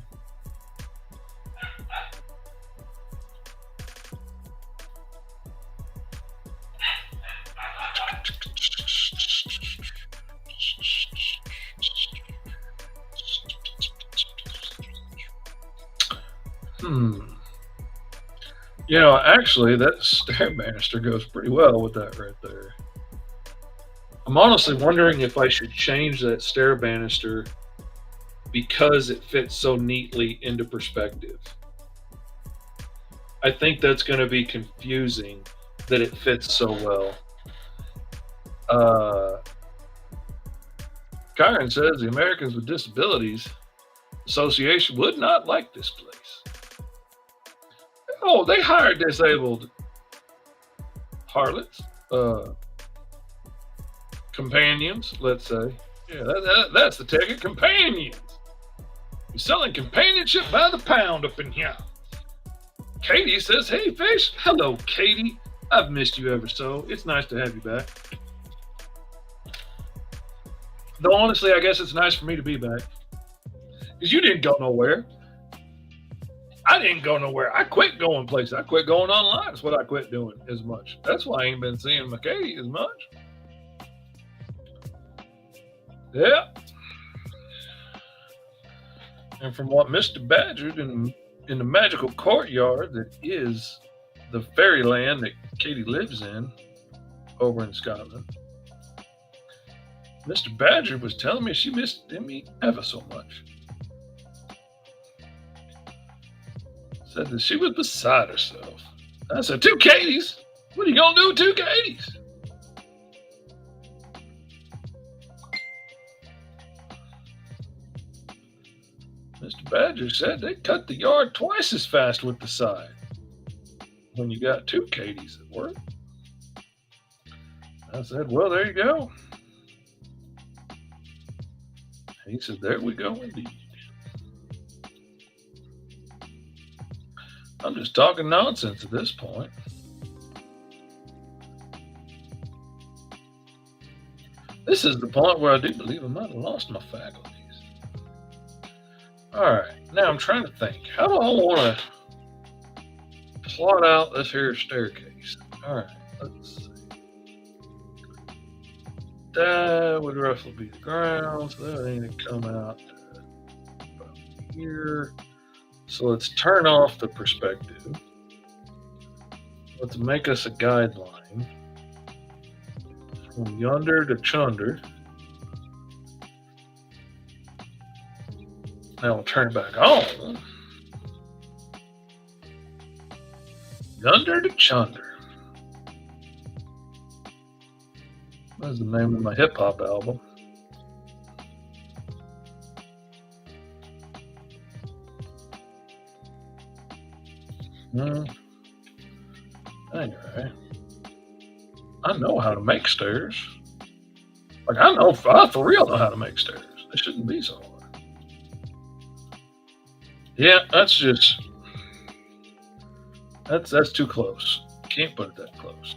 B: You know, actually, that stair banister goes pretty well with that right there. I'm honestly wondering if I should change that stair banister because it fits so neatly into perspective. I think that's going to be confusing that it fits so well. Kyron says the Americans with Disabilities Association would not like this place. Oh, they hired disabled harlots, companions, let's say. Yeah, that's the ticket, companions. You're selling companionship by the pound up in here. Katie says, hey, fish. Hello, Katie. I've missed you ever so. It's nice to have you back. Though honestly, I guess it's nice for me to be back because you didn't go nowhere. I didn't go nowhere. I quit going places. I quit going online. That's what I quit doing as much. That's why I ain't been seeing McKay as much. Yeah. And from what Mr. Badger in the magical courtyard that is the fairyland that Katie lives in over in Scotland, Mr. Badger was telling me she missed me ever so much. Said that she was beside herself. I said, 2 Katies? What are you going to do with 2 Katies? Mr. Badger said they cut the yard twice as fast with the side when you got 2 Katies at work. I said, well, there you go. He said, there we go indeed. I'm just talking nonsense at this point. This is the point where I do believe I might have lost my faculties. All right, now I'm trying to think. How do I want to plot out this here staircase? All right, let's see. That would roughly be the ground, so that ain't to come out about here. So let's turn off the perspective. Let's make us a guideline from yonder to chunder. Now we'll turn it back on. Yonder to chunder. That's the name of my hip hop album. That ain't right. I know how to make stairs. Like I for real know how to make stairs. They shouldn't be so hard. Yeah, that's too close. Can't put it that close.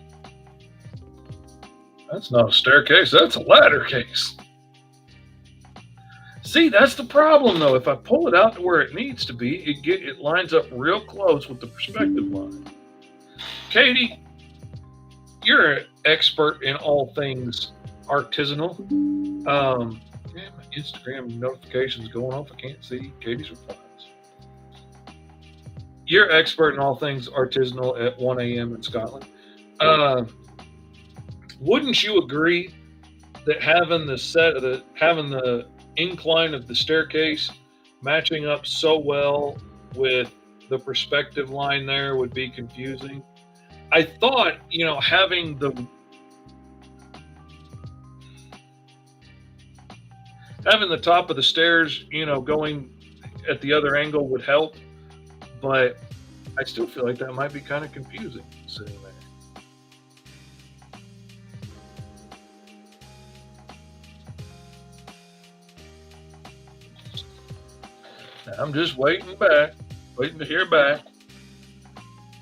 B: That's not a staircase. That's a ladder case. See, that's the problem, though. If I pull it out to where it needs to be, it lines up real close with the perspective line. Katie, you're an expert in all things artisanal. My Instagram notifications going off. I can't see Katie's replies. You're expert in all things artisanal at 1 a.m. in Scotland. Wouldn't you agree that having the incline of the staircase matching up so well with the perspective line there would be confusing? I thought, having the top of the stairs, going at the other angle would help, but I still feel like that might be kind of confusing sitting there. I'm just waiting to hear back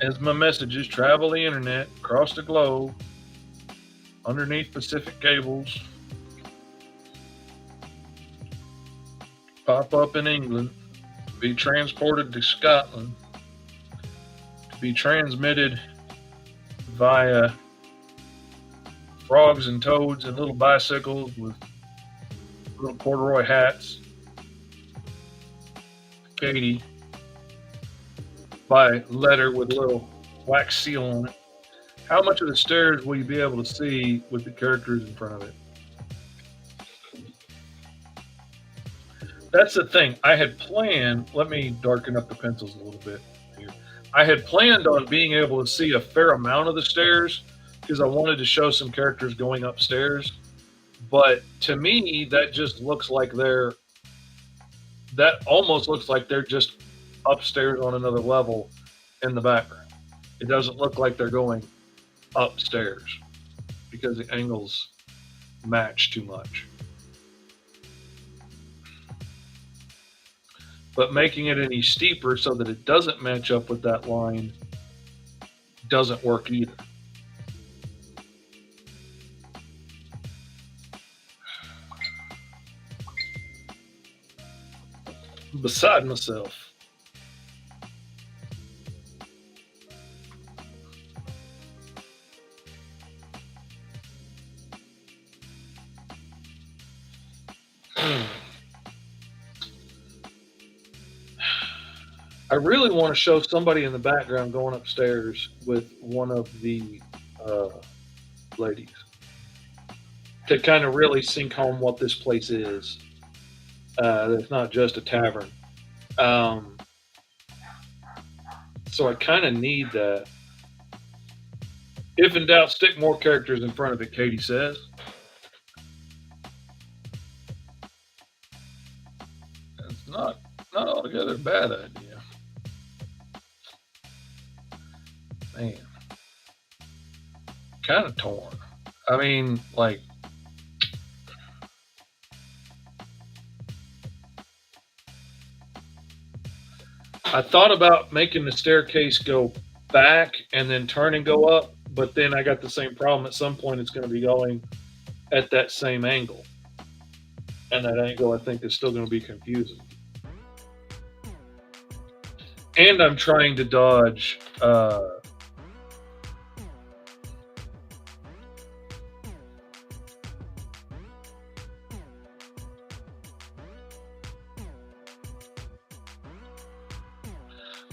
B: as my messages travel the internet across the globe, underneath Pacific cables, pop up in England, be transported to Scotland, to be transmitted via frogs and toads and little bicycles with little corduroy hats. Katie by letter with a little wax seal on it. How much of the stairs will you be able to see with the characters in front of it? That's the thing. I had planned, let me darken up the pencils a little bit here. I had planned on being able to see a fair amount of the stairs because I wanted to show some characters going upstairs. But to me, that almost looks like they're just upstairs on another level in the background. It doesn't look like they're going upstairs because the angles match too much. But making it any steeper so that it doesn't match up with that line doesn't work either. beside myself. I really want to show somebody in the background going upstairs with one of the uh, ladies to kind of really sink home what this place is. It's not just a tavern. Um, so I kind of need that. If in doubt, stick more characters in front of it, Katie says. It's not altogether a bad idea. Man. Kind of torn. I mean, like, I thought about making the staircase go back and then turn and go up, but then I got the same problem. At some point, it's going to be going at that same angle. And that angle, I think, is still going to be confusing. And I'm trying to dodge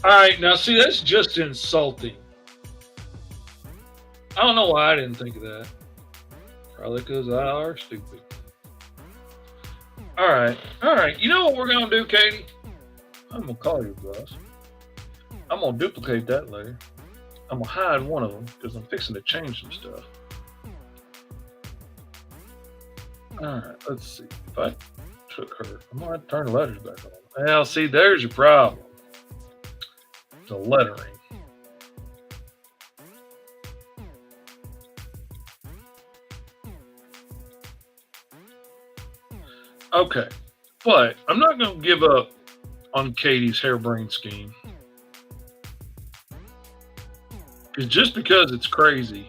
B: all right, now see, that's just insulting. I don't know why I didn't think of that. Probably because I are stupid. All right. You know what we're going to do, Katie? I'm going to call you, boss. I'm going to duplicate that layer. I'm going to hide one of them because I'm fixing to change some stuff. All right, let's see. If I took her, I'm going to turn the letters back on. Well, see, there's your problem. The lettering. Okay, but I'm not going to give up on Katie's harebrained scheme. Because just because it's crazy,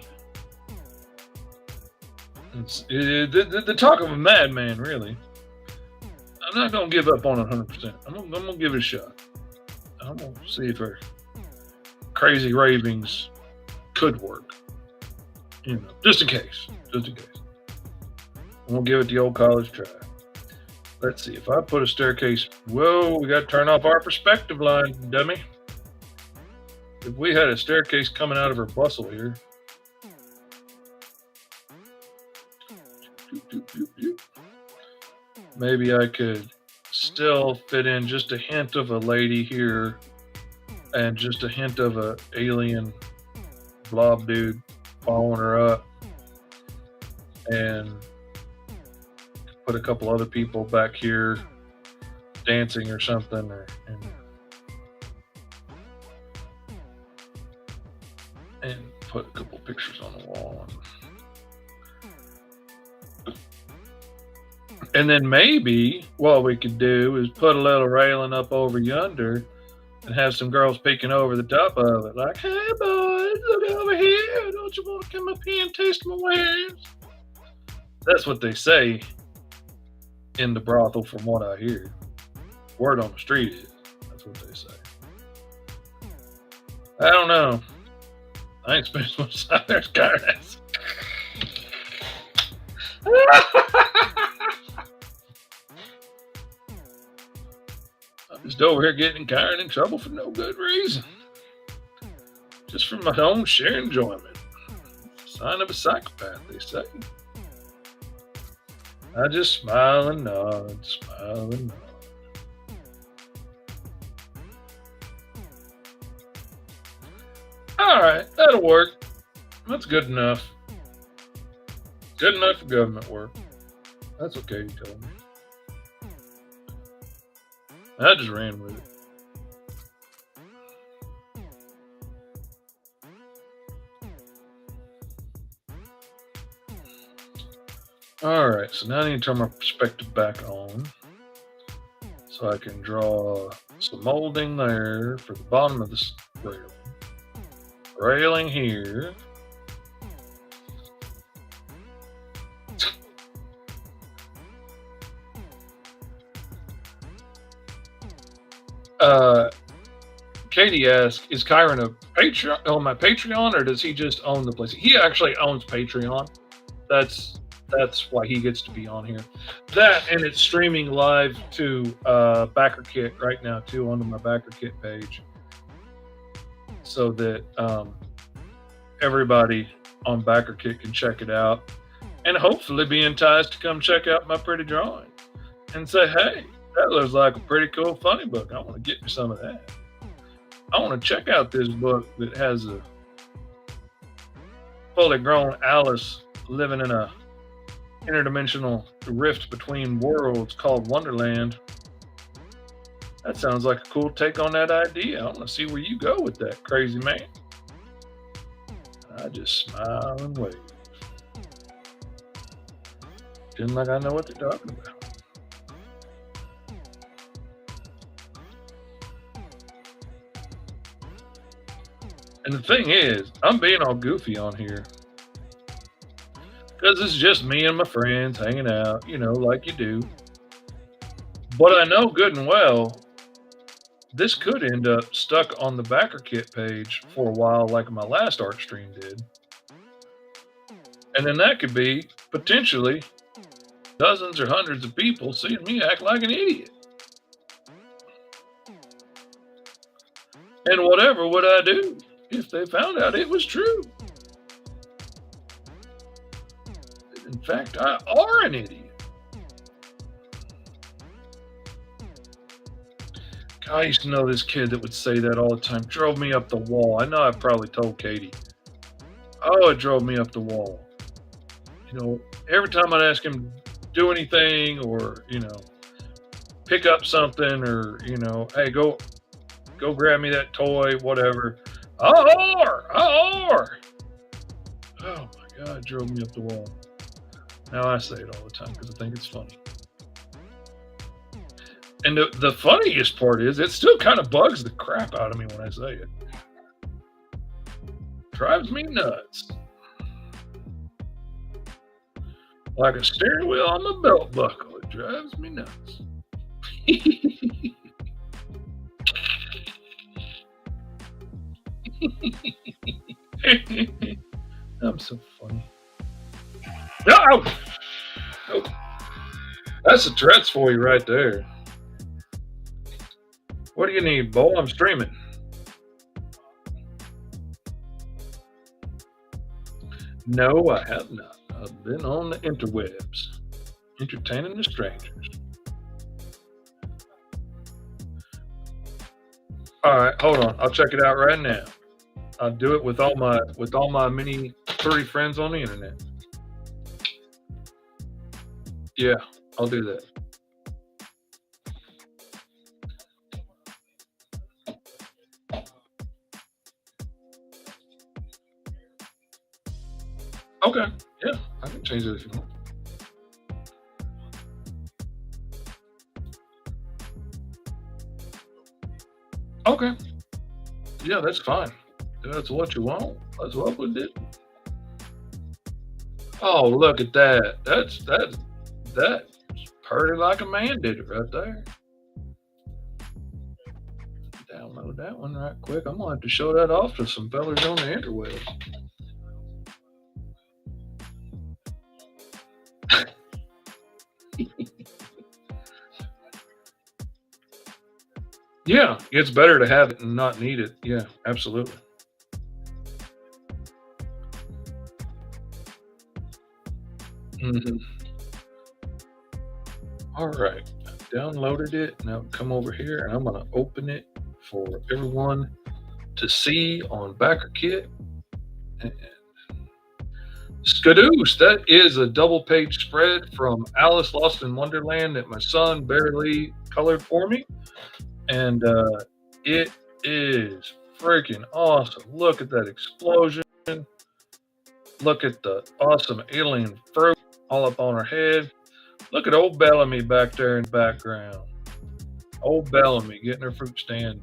B: it's the talk of a madman, really. I'm not going to give up on it 100%. I'm going to give it a shot. I'm going to see if her crazy ravings could work. You know, just in case. I'm going to give it the old college try. Let's see. If I put a staircase... Whoa, we got to turn off our perspective line, dummy. If we had a staircase coming out of her bustle here... Maybe I could still fit in just a hint of a lady here and just a hint of a alien blob dude following her up, and put a couple other people back here dancing or something, and put a couple pictures on the wall. And then maybe what we could do is put a little railing up over yonder and have some girls peeking over the top of it. Like, hey, boys, look over here. Don't you want to come up here and taste my wares? That's what they say in the brothel from what I hear. Word on the street is. That's what they say. I don't know. I ain't spent much time there, Skyrass. Just over here getting Karen in trouble for no good reason. Just for my own sheer enjoyment. Sign of a psychopath, they say. I just smile and nod, smile and nod. All right, that'll work. That's good enough. Good enough for government work. That's what Katie told me. I just ran with it. All right, so now I need to turn my perspective back on so I can draw some molding there for the bottom of this railing. Railing here. Katie asked, "Is Kyron a Patreon on my Patreon, or does he just own the place?" He actually owns Patreon. That's why he gets to be on here. That, and it's streaming live to Backer Kit right now too, onto my Backer Kit page, so that everybody on Backer Kit can check it out, and hopefully be enticed to come check out my pretty drawing and say, "Hey, that looks like a pretty cool funny book. I want to get me some of that. I want to check out this book that has a fully grown Alice living in a interdimensional rift between worlds called Wonderland. That sounds like a cool take on that idea. I want to see where you go with that, crazy man." I just smile and wave. Just like I know what they're talking about. And the thing is, I'm being all goofy on here because it's just me and my friends hanging out, like you do. But I know good and well, this could end up stuck on the Backer Kit page for a while, like my last art stream did. And then that could be potentially dozens or hundreds of people seeing me act like an idiot. And whatever would I do if they found out it was true? In fact, I are an idiot. I used to know this kid that would say that all the time. Drove me up the wall. I know I probably told Katie. Oh, it drove me up the wall. Every time I'd ask him to do anything or, pick up something or, hey, go grab me that toy, whatever. Oh my God, it drove me up the wall. Now I say it all the time because I think it's funny. And the funniest part is it still kind of bugs the crap out of me when I say it. Drives me nuts. Like a steering wheel on my belt buckle. It drives me nuts. I'm so funny. No! Oh. That's the Tourette's for you right there. What do you need, Bo? I'm streaming. No, I have not. I've been on the interwebs, entertaining the strangers. All right, hold on. I'll check it out right now. I'll do it with all my many furry friends on the internet. Yeah, I'll do that. Okay, yeah, I can change it if you want. Okay, yeah, that's fine. That's what you want. That's what we did. Oh, look at that. That's pretty like a man did it right there. Download that one right quick. I'm gonna have to show that off to some fellas on the interwebs. Yeah, it's better to have it and not need it. Yeah, absolutely. Mm-hmm. All right, I've downloaded it. Now come over here and I'm going to open it for everyone to see on Backer Kit. And Skadoos, that is a double page spread from Alice Lost in Wonderland that my son barely colored for me. And it is freaking awesome. Look at that explosion. Look at the awesome alien fruit all up on her head. Look at old Bellamy back there in the background. Old Bellamy getting her fruit stand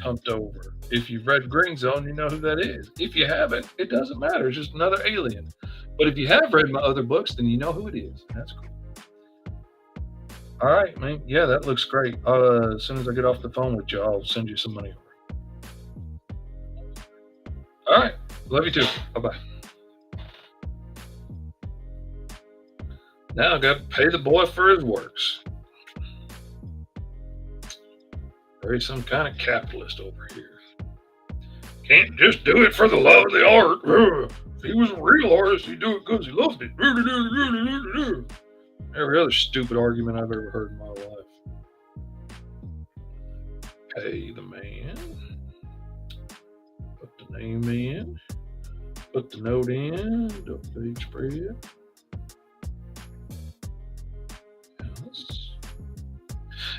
B: humped over. If you've read Green Zone, you know who that is. If you haven't, it doesn't matter. It's just another alien. But if you have read my other books, then you know who it is. And that's cool. All right, man. Yeah, that looks great. As soon as I get off the phone with you, I'll send you some money. All right. Love you too. Bye bye. Now I got to pay the boy for his works. Very some kind of capitalist over here. Can't just do it for the love of the art. If he was a real artist, he'd do it because he loved it. Every other stupid argument I've ever heard in my life. Pay the man. Put the name in. Put the note in. Double page spread.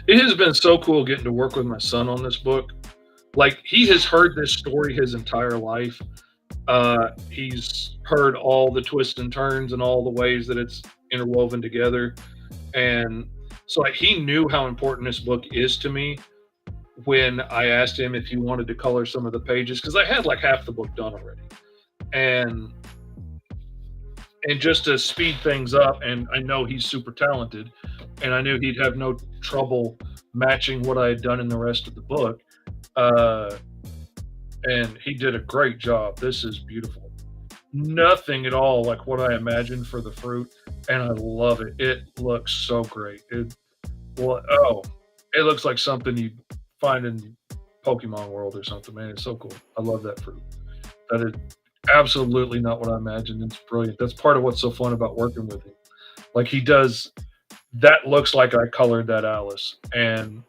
B: It has been so cool getting to work with my son on this book. Like, he has heard this story his entire life. He's heard all the twists and turns and all the ways that it's interwoven together. And so like, he knew how important this book is to me when I asked him if he wanted to color some of the pages, because I had like half the book done already. And just to speed things up, and I know he's super talented, and I knew he'd have no trouble matching what I had done in the rest of the book. And he did a great job. This is beautiful. Nothing at all like what I imagined for the fruit, and I love it. It looks so great. It looks like something you'd find in Pokemon World or something, man. It's so cool. I love that fruit. That is absolutely not what I imagined. It's brilliant. That's part of what's so fun about working with him. Like, he does, that looks like I colored that Alice, and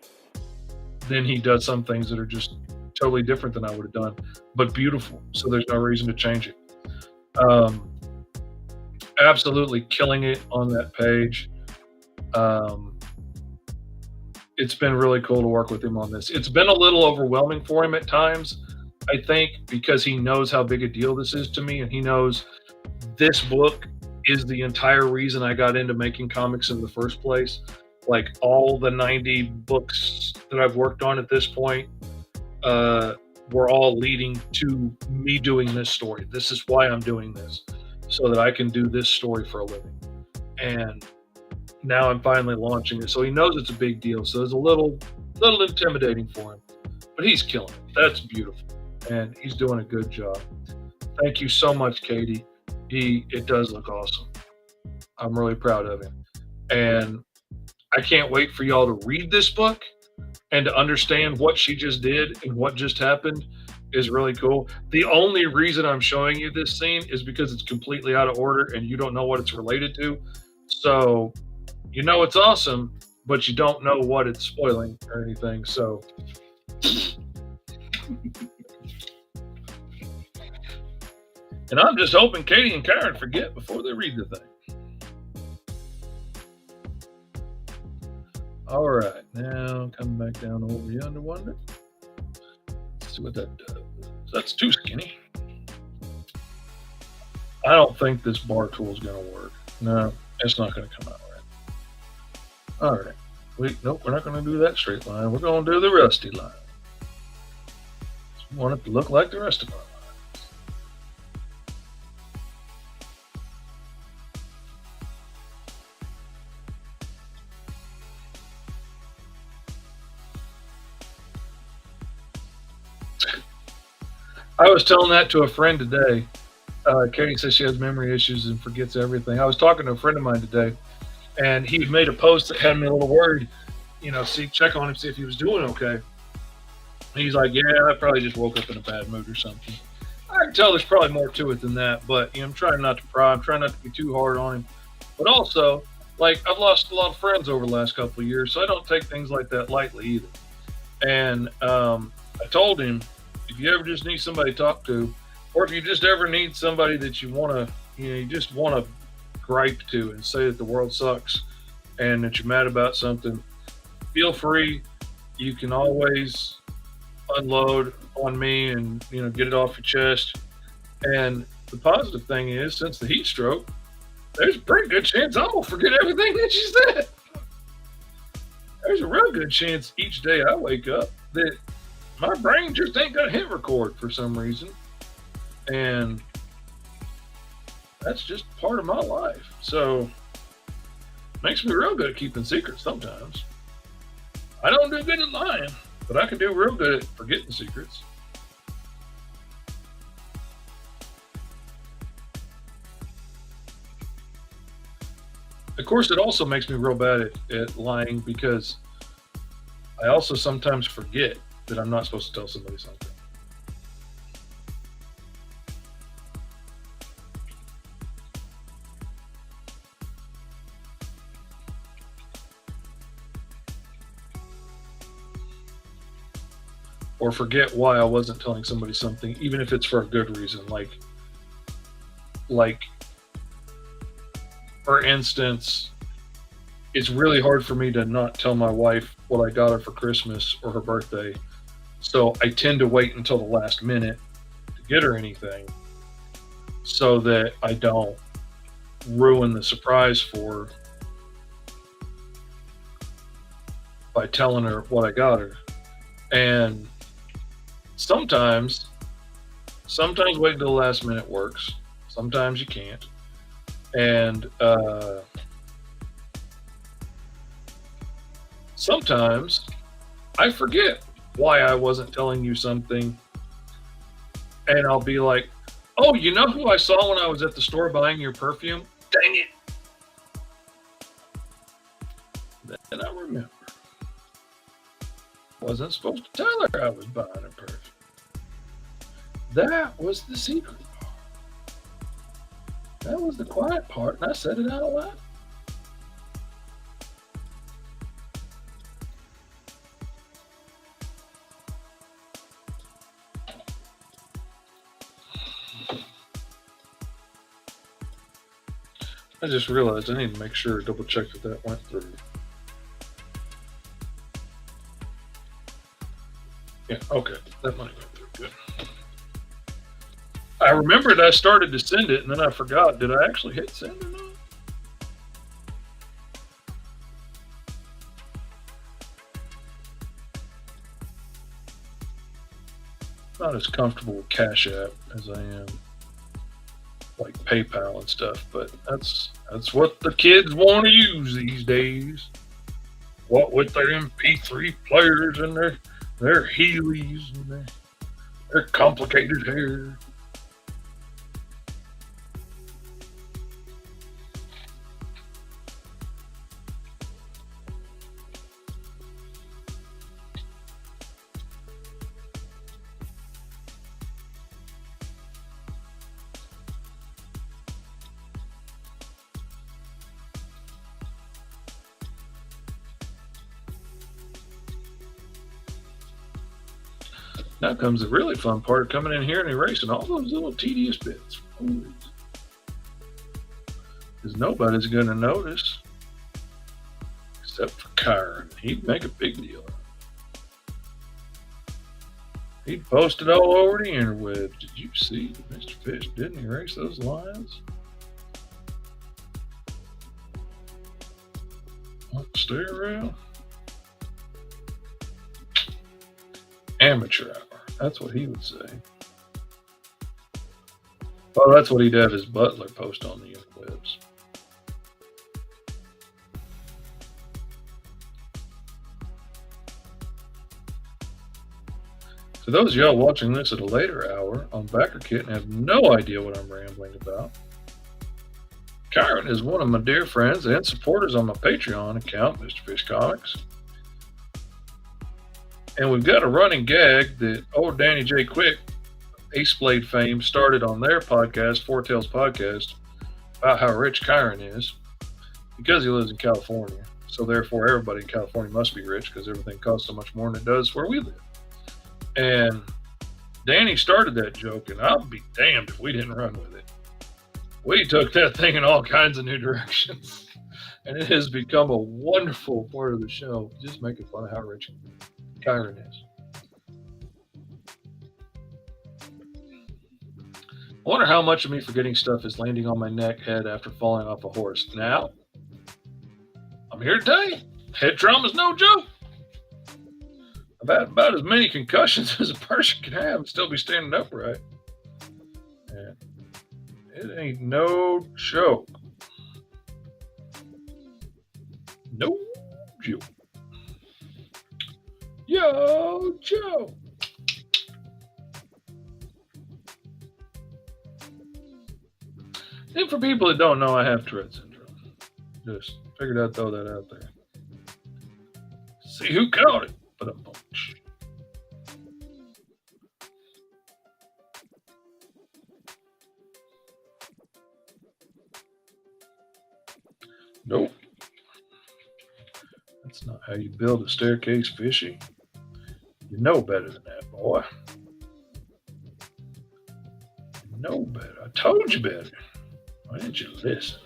B: then he does some things that are just totally different than I would have done, but beautiful. So there's no reason to change it. Absolutely killing it on that page. It's been really cool to work with him on this. It's been a little overwhelming for him at times, I think, because he knows how big a deal this is to me, and he knows this book is the entire reason I got into making comics in the first place. Like, all the 90 books that I've worked on at this point were all leading to me doing this story. This is why I'm doing this, so that I can do this story for a living. And now I'm finally launching it. So he knows it's a big deal. So it's a little intimidating for him, but he's killing it. That's beautiful. And he's doing a good job. Thank you so much, Katie. It does look awesome. I'm really proud of him. And I can't wait for y'all to read this book and to understand what she just did and what just happened is really cool. The only reason I'm showing you this scene is because it's completely out of order and you don't know what it's related to. So, you know it's awesome, but you don't know what it's spoiling or anything. So, and I'm just hoping Katie and Karen forget before they read the thing. All right, now coming back down over yonder wonder. Let's see what that does. That's too skinny. I don't think this bar tool is going to work. No, it's not going to come out right. All right. Nope, we're not going to do that straight line. We're going to do the rusty line. We want it to look like the rest of our lines. I was telling that to a friend today. Katie says she has memory issues and forgets everything. I was talking to a friend of mine today, and he made a post that had me a little worried. Check on him, see if he was doing okay. And he's like, "Yeah, I probably just woke up in a bad mood or something." I can tell there's probably more to it than that, but I'm trying not to pry. I'm trying not to be too hard on him. But also, like, I've lost a lot of friends over the last couple of years, so I don't take things like that lightly either. And I told him, if you ever just need somebody to talk to, or if you just ever need somebody that you just want to gripe to and say that the world sucks and that you're mad about something, feel free. You can always unload on me and, get it off your chest. And the positive thing is, since the heat stroke, there's a pretty good chance I'm going to forget everything that you said. There's a real good chance each day I wake up that my brain just ain't got hit record for some reason. And that's just part of my life. So Makes me real good at keeping secrets sometimes. I don't do good at lying, but I can do real good at forgetting secrets. Of course, it also makes me real bad at lying because I also sometimes forget that I'm not supposed to tell somebody something. Or forget why I wasn't telling somebody something, even if it's for a good reason. Like, for instance, it's really hard for me to not tell my wife what I got her for Christmas or her birthday. So I tend to wait until the last minute to get her anything so that I don't ruin the surprise for her by telling her what I got her. And sometimes waiting until the last minute works. Sometimes you can't. And sometimes I forget why I wasn't telling you something. And I'll be like, oh, you know who I saw when I was at the store buying your perfume? Dang it. Then I remember. Wasn't supposed to tell her I was buying her perfume. That was the secret part. That was the quiet part, and I said it out loud. I just realized I need to make sure, double check that went through. Yeah, okay, that money went through. Good. I remembered I started to send it, and then I forgot. Did I actually hit send or not? Not as comfortable with Cash App as I am like PayPal and stuff, but that's what the kids want to use these days. What with their MP3 players and their Heelys and their complicated hair. Now comes the really fun part, coming in here and erasing all those little tedious bits. Because nobody's going to notice, except for Kyron. He'd make a big deal of it. He'd post it all over the interwebs. Did you see that Mr. Fish didn't erase those lines? Stay around. Amateur hour. That's what he would say. Well, that's what he'd have his butler post on the interwebs. For those of y'all watching this at a later hour on Backer Kit and have no idea what I'm rambling about, Kyron is one of my dear friends and supporters on my Patreon account, Mr. Fish Comics. And we've got a running gag that old Danny J. Quick, Ace Blade fame, started on their podcast, Four Tails Podcast, about how rich Kyron is because he lives in California. So therefore, everybody in California must be rich because everything costs so much more than it does where we live. And Danny started that joke, and I'll be damned if we didn't run with it. We took that thing in all kinds of new directions. And it has become a wonderful part of the show, just making fun of how rich Kyron is. I wonder how much of me forgetting stuff is landing on my neck, head after falling off a horse. Now, I'm here to tell you, head trauma is no joke. I've had about as many concussions as a person can have and still be standing upright. And it ain't no joke. No Joe. Yo, Joe. And for people that don't know, I have Tourette syndrome. Just figured I'd throw that out there. See who caught it. But a bunch. Nope. That's not how you build a staircase, Fishy. You know better than that, boy. You know better. I told you better. Why didn't you listen?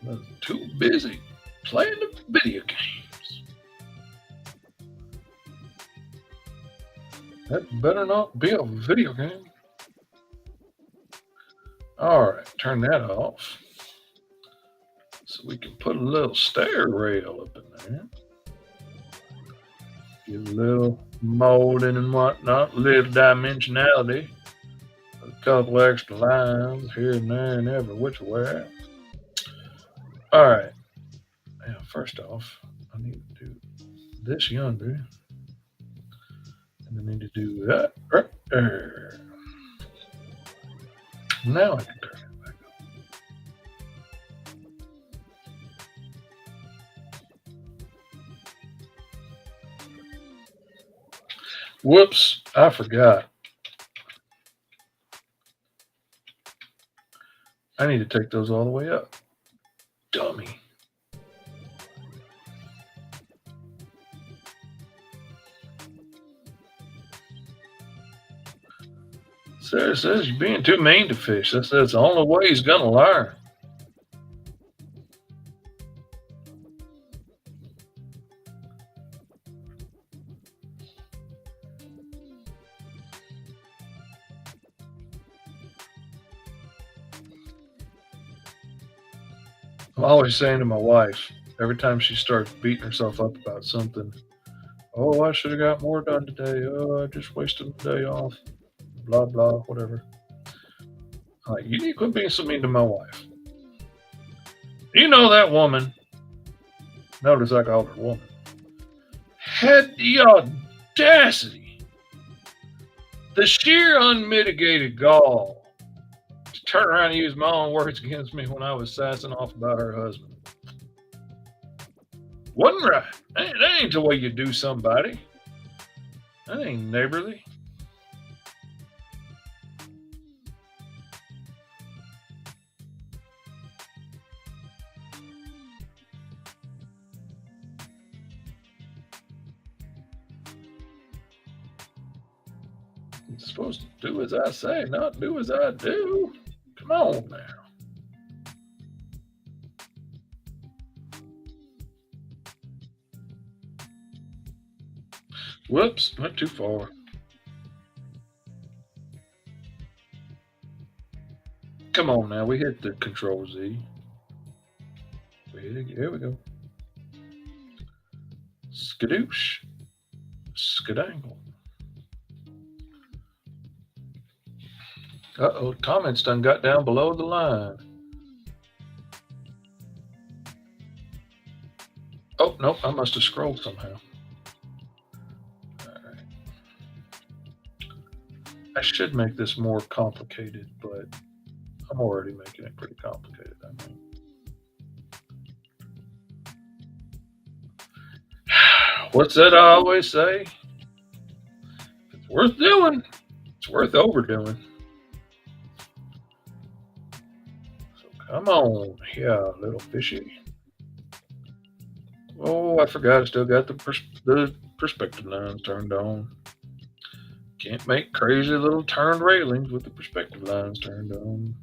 B: I was too busy playing the video games. That better not be a video game. All right, turn that off. So we can put a little stair rail up in there. Give a little molding and whatnot, little dimensionality. A couple extra lines here and there and every which way. All right. Now, first off, I need to do this yonder. And I need to do that right there. Now I can turn it back on. Whoops, I forgot. I need to take those all the way up. Dummy. Sarah says you're being too mean to fish. That's the only way he's going to learn. I'm always saying to my wife, every time she starts beating herself up about something, oh, I should have got more done today. Oh, I just wasted the day off. Blah, blah, whatever. You need to quit being so mean to my wife. You know that woman, notice I called her woman, had the audacity, the sheer unmitigated gall to turn around and use my own words against me when I was sassing off about her husband. Wasn't right. That ain't the way you do somebody. That ain't neighborly. You're supposed to do as I say, not do as I do. Come on now. Whoops, went too far. Come on now, we hit the Control Z. Here we go. Skadoosh. Skadangle. Uh-oh, comments done got down below the line. Oh, nope, I must have scrolled somehow. All right. I should make this more complicated, but I'm already making it pretty complicated, I think. What's that I always say? If it's worth doing, it's worth overdoing. Come on, yeah, little fishy. Oh, I forgot I still got the perspective lines turned on. Can't make crazy little turned railings with the perspective lines turned on.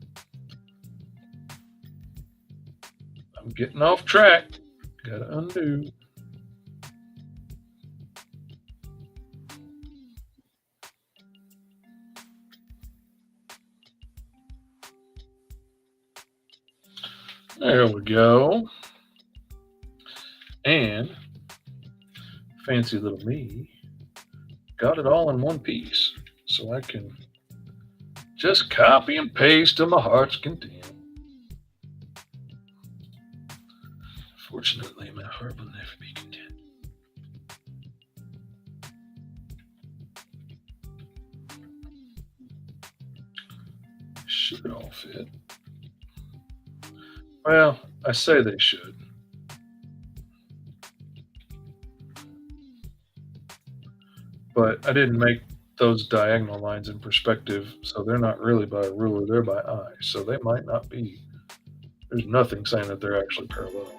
B: I'm getting off track. Gotta undo. There we go. And fancy little me got it all in one piece. So I can just copy and paste to my heart's content. Fortunately, my heart will never be content. Should all fit. Well, I say they should. But I didn't make those diagonal lines in perspective, so they're not really by a ruler, they're by eye. So they might not be. There's nothing saying that they're actually parallel.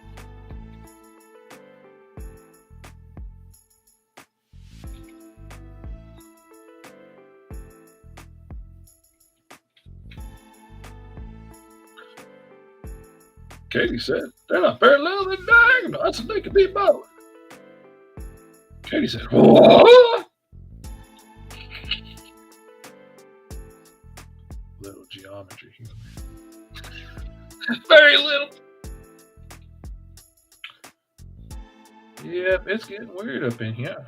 B: Katie said, they're not parallel, they're diagonal. I said they could be both. Katie said, what? Little geometry humor. Very little. Yep, it's getting weird up in here.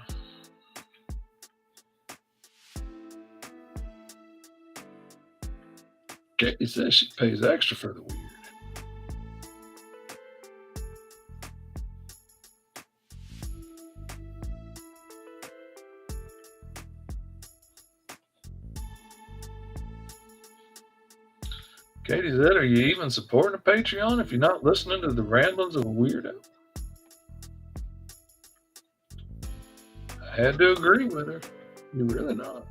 B: Katie says she pays extra for the weird. Katie said, are you even supporting a Patreon if you're not listening to the ramblings of a weirdo? I had to agree with her. You're really not.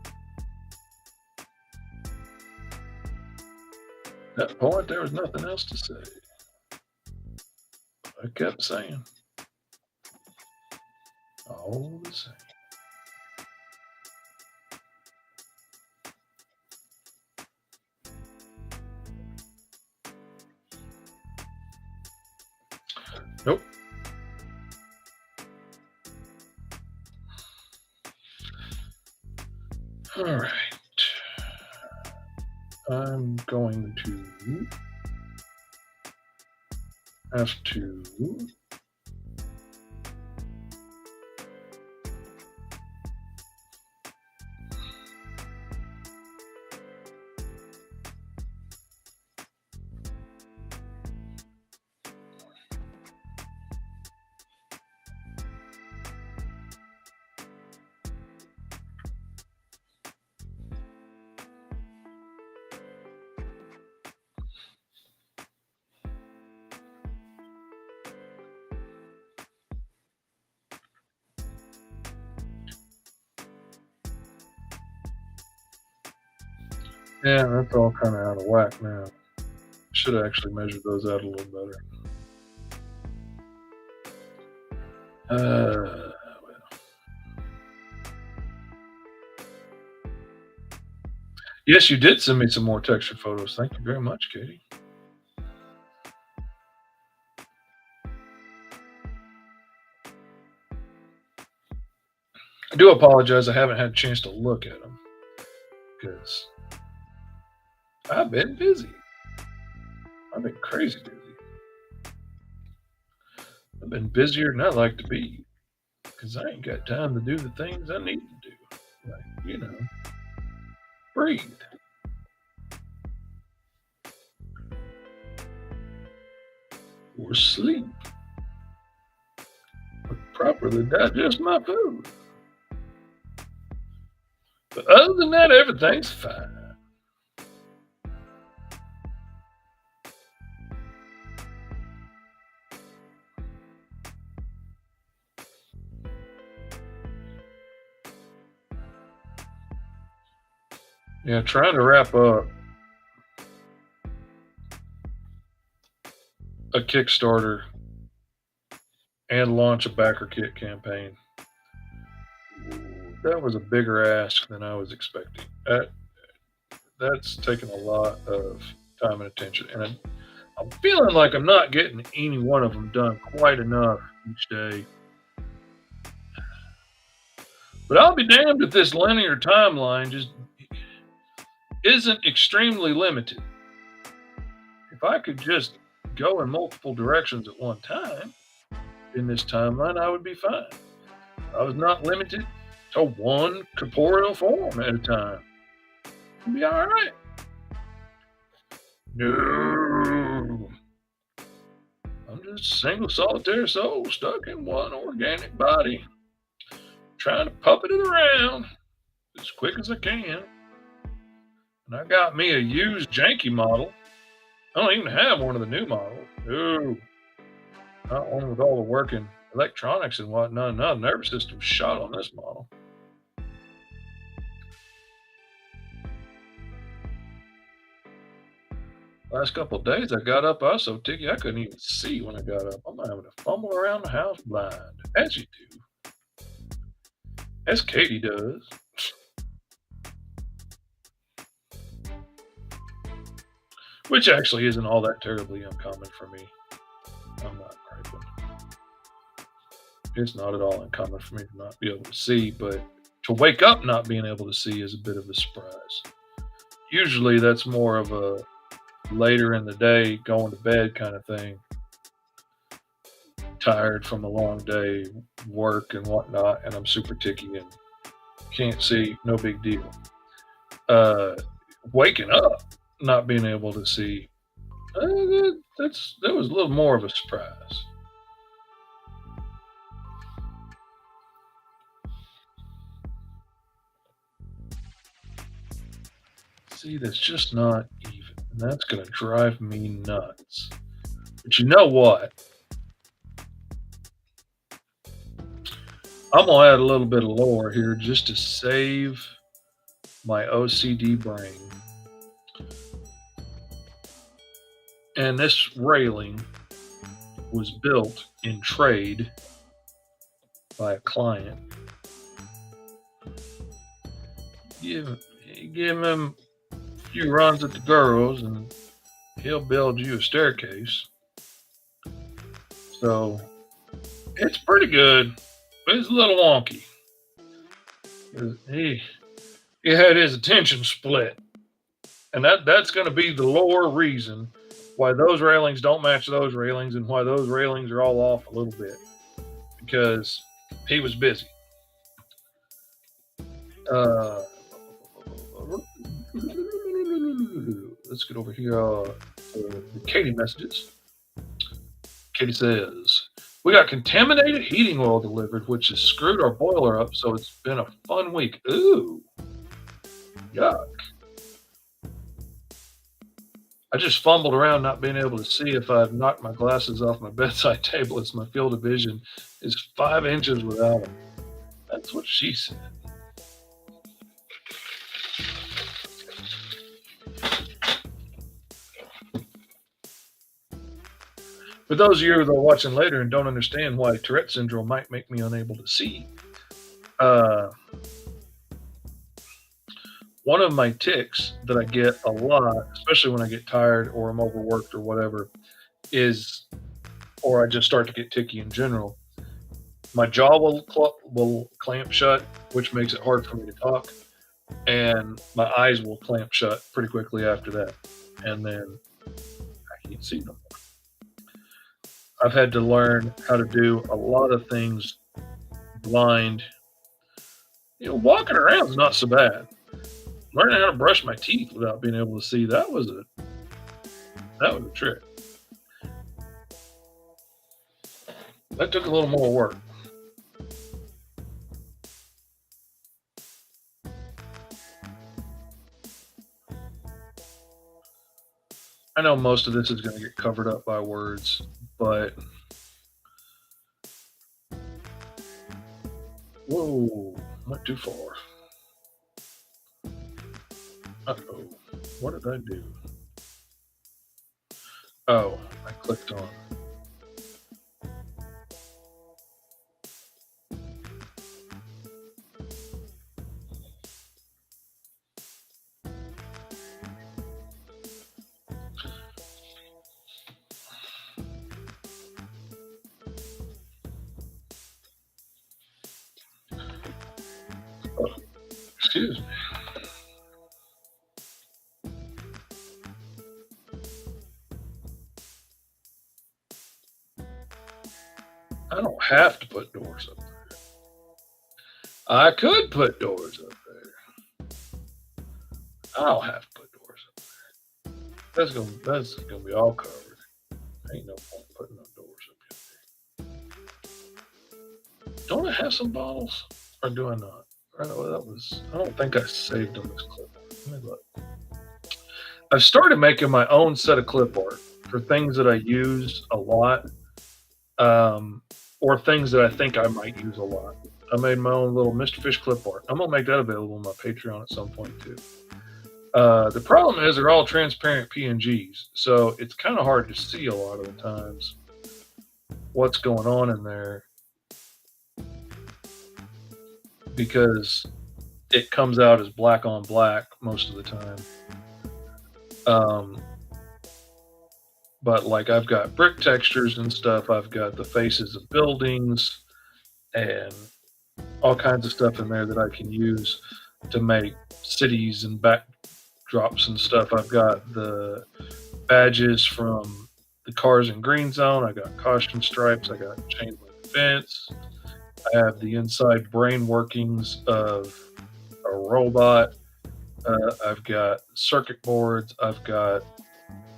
B: At that point, there was nothing else to say. I kept saying, all the same. Nope. All right. I'm going to have to yeah, that's all kind of out of whack now. Should have actually measured those out a little better. Well. Yes, you did send me some more texture photos. Thank you very much, Katie. I do apologize. I haven't had a chance to look at them because I've been busy. I've been crazy busy. I've been busier than I like to be because I ain't got time to do the things I need to do. Like, breathe. Or sleep. Or properly digest my food. But other than that, everything's fine. Yeah, trying to wrap up a Kickstarter and launch a backer kit campaign. That was a bigger ask than I was expecting. That's taken a lot of time and attention, and I'm feeling like I'm not getting any one of them done quite enough each day. But I'll be damned if this linear timeline just isn't extremely limited. If I could just go in multiple directions at one time in this timeline, I would be fine. I was not limited to one corporeal form at a time. It'd be all right. No. I'm Just a single solitary soul stuck in one organic body, trying to puppet it around as quick as I can. And I got me a used janky model. I don't even have one of the new models. No, not one with all the working electronics and whatnot. No, the nervous system's shot on this model. Last couple of days I got up, I was so ticky I couldn't even see when I got up. I'm having to fumble around the house blind, as you do, as Katie does. Which actually isn't all that terribly uncommon for me. I'm not griping. It's not at all uncommon for me to not be able to see, but to wake up not being able to see is a bit of a surprise. Usually that's more of a later in the day, going to bed kind of thing. Tired from a long day, work and whatnot, and I'm super ticky and can't see, no big deal. Waking up, not being able to see, that was a little more of a surprise. See, that's just not even. And that's going to drive me nuts. But you know what? I'm going to add a little bit of lore here just to save my OCD brain. And this railing was built in trade by a client. Give him a few runs at the girls and he'll build you a staircase. So it's pretty good, but it's a little wonky. He had his attention split. And that's going to be the lore reason why those railings don't match those railings and why those railings are all off a little bit. Because he was busy. Let's get over here. The Katie messages. Katie says, we got contaminated heating oil delivered, which has screwed our boiler up, so it's been a fun week. Ooh. Yuck. I just fumbled around not being able to see if I've knocked my glasses off my bedside table as my field of vision is 5 inches without them. That's what she said. For those of you that are watching later and don't understand why Tourette syndrome might make me unable to see, one of my tics that I get a lot, especially when I get tired or I'm overworked or whatever, is, or I just start to get ticky in general, my jaw will clamp shut, which makes it hard for me to talk, and my eyes will clamp shut pretty quickly after that, and then I can't see no more. I've had to learn how to do a lot of things blind. Walking around is not so bad. Learning how to brush my teeth without being able to see, that was a trick. That took a little more work. I know most of this is going to get covered up by words, but whoa, went too far. Uh-oh, what did I do? Oh, I clicked on. Excuse me. I don't have to put doors up there. I could put doors up there. I don't have to put doors up there. That's gonna be all covered. Ain't no point putting no doors Don't I have some bottles? Or do I not? I don't think I saved on this clip. Let me look. I've started making my own set of clip art for things that I use a lot, or things that I think I might use a lot. I made my own little Mr. Fish clip art. I'm gonna make that available on my Patreon at some point too. The problem is they're all transparent PNGs, so it's kind of hard to see a lot of the times what's going on in there because it comes out as black on black most of the time. But like I've got brick textures and stuff. I've got the faces of buildings and all kinds of stuff in there that I can use to make cities and backdrops and stuff. I've got the badges from the cars in Green Zone. I got caution stripes. I got chain link fence. I have the inside brain workings of a robot. I've got circuit boards. I've got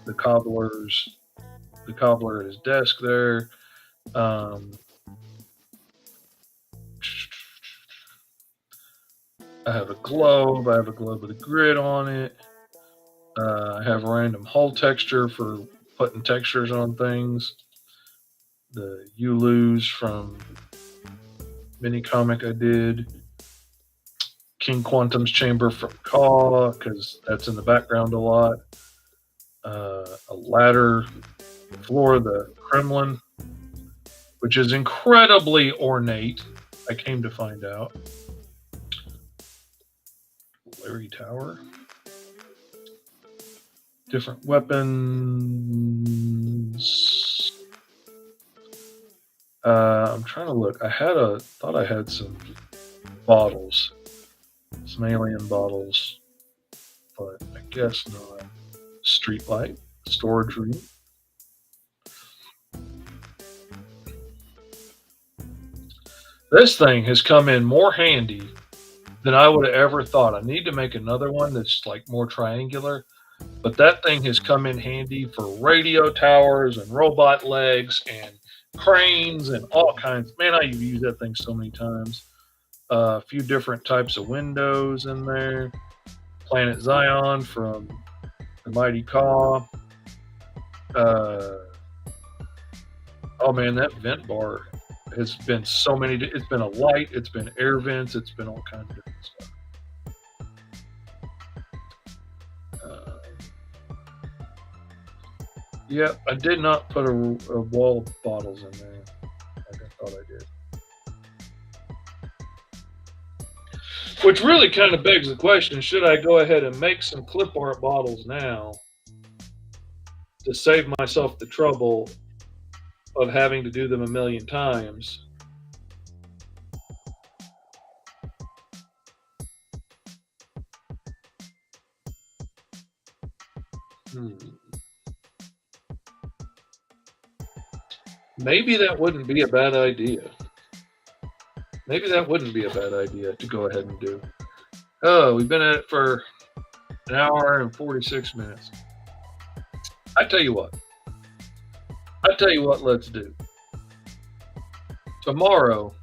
B: the cobbler at his desk there. I have a globe. I have a globe with a grid on it. I have a random hole texture for putting textures on things. The Ulus from mini comic I did. King Quantum's Chamber from Caw, because that's in the background a lot. A ladder, the floor of the Kremlin, which is incredibly ornate, I came to find out. Larry Tower. Different weapons. I'm trying to look. Thought I had some bottles. Some alien bottles. But I guess not. Streetlight. Storage room. This thing has come in more handy than I would have ever thought. I need to make another one that's like more triangular. But that thing has come in handy for radio towers and robot legs and cranes and all kinds. Man, I've used that thing so many times. A few different types of windows in there. Planet Zion from the Mighty Caw. Oh man, that vent bar has been so many. It's been a light. It's been air vents. It's been all kinds of different stuff. Yeah, I did not put a wall of bottles in there like I thought I did. Which really kind of begs the question, should I go ahead and make some clip art bottles now to save myself the trouble of having to do them a million times? Maybe that wouldn't be a bad idea. Maybe that wouldn't be a bad idea to go ahead and do. Oh, we've been at it for an hour and 46 minutes. I tell you what, let's do. Tomorrow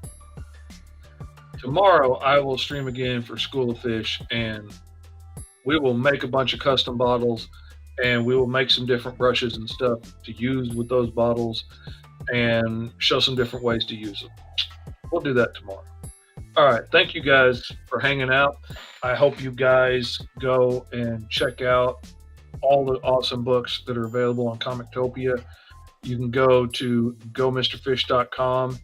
B: I will stream again for School of Fish, and we will make a bunch of custom bottles, and we will make some different brushes and stuff to use with those bottles and show some different ways to use them. We'll do that tomorrow. All right. Thank you guys for hanging out. I hope you guys go and check out all the awesome books that are available on Comictopia. You can go to gomrfish.com,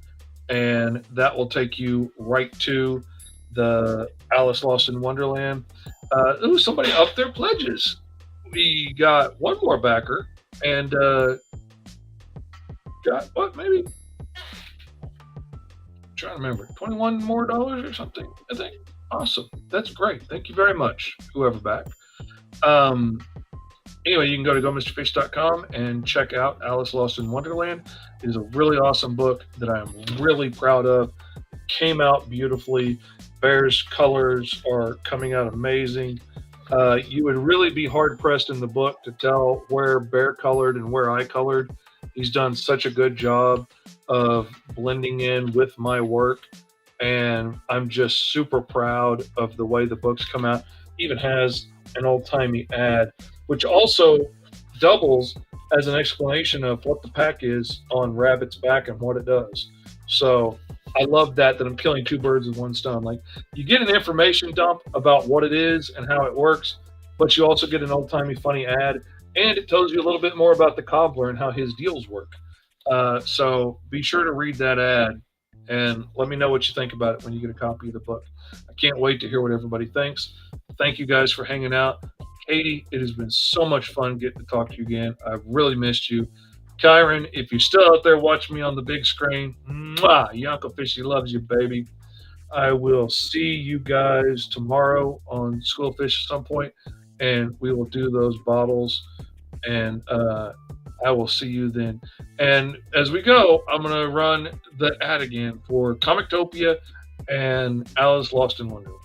B: and that will take you right to the Alice Lost in Wonderland. Ooh, somebody upped their pledges. We got one more backer, and got what? Maybe. I'm trying to remember. $21 more or something, I think. Awesome. That's great. Thank you very much, whoever backed. Anyway, you can go to gomrfish.com and check out Alice Lost in Wonderland. It is a really awesome book that I am really proud of. It came out beautifully. Bear's colors are coming out amazing. You would really be hard-pressed in the book to tell where Bear colored and where I colored. He's done such a good job of blending in with my work. And I'm just super proud of the way the books come out. Even has an old-timey ad, which also doubles as an explanation of what the pack is on Rabbit's back and what it does. So I love that I'm killing two birds with one stone. Like, you get an information dump about what it is and how it works, but you also get an old-timey funny ad, and it tells you a little bit more about the cobbler and how his deals work. So be sure to read that ad and let me know what you think about it when you get a copy of the book. I can't wait to hear what everybody thinks. Thank you guys for hanging out. Katie, it has been so much fun getting to talk to you again. I've really missed you. Kyron, if you're still out there watching me on the big screen, mwah, your Uncle Fishy loves you, baby. I will see you guys tomorrow on School of Fish at some point, and we will do those bottles, and I will see you then. And as we go, I'm going to run the ad again for Comictopia and Alice Lost in Wonderland.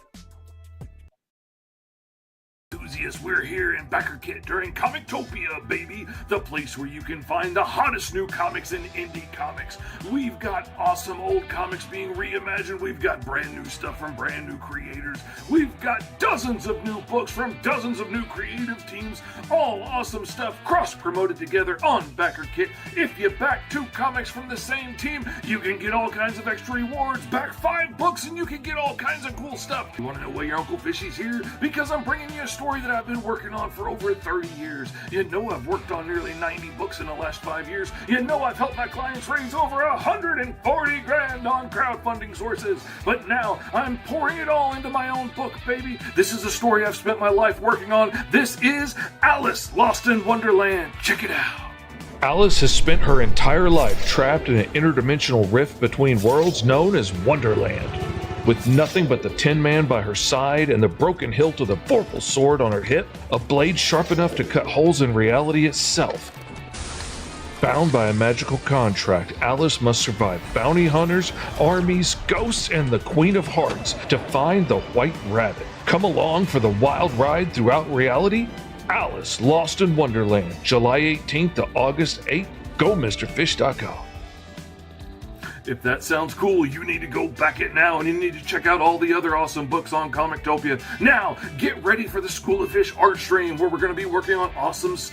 A: Enthusiasts, we're here in Backer Kit during Comictopia, baby, the place where you can find the hottest new comics in indie comics. We've got awesome old comics being reimagined. We've got brand new stuff from brand new creators. We've got dozens of new books from dozens of new creative teams. All awesome stuff cross-promoted together on Backer Kit. If you back 2 comics from the same team, you can get all kinds of extra rewards. Back 5 books and you can get all kinds of cool stuff. You want to know why your Uncle Fishy's here? Because I'm bringing you a story that I've been working on for over 30 years. You know I've worked on nearly 90 books in the last 5 years. You know I've helped my clients raise over 140 grand on crowdfunding sources. But now I'm pouring it all into my own book, baby. This is a story I've spent my life working on. This is Alice Lost in Wonderland. Check it out.
D: Alice has spent her entire life trapped in an interdimensional rift between worlds known as Wonderland. With nothing but the Tin Man by her side and the broken hilt of the Vorpal sword on her hip, a blade sharp enough to cut holes in reality itself. Bound by a magical contract, Alice must survive bounty hunters, armies, ghosts, and the Queen of Hearts to find the White Rabbit. Come along for the wild ride throughout reality. Alice Lost in Wonderland, July 18th to August 8th. Go MrFish.com.
A: If that sounds cool, you need to go back it now, and you need to check out all the other awesome books on Comictopia. Now, get ready for the School of Fish art stream, where we're going to be working on awesome stuff.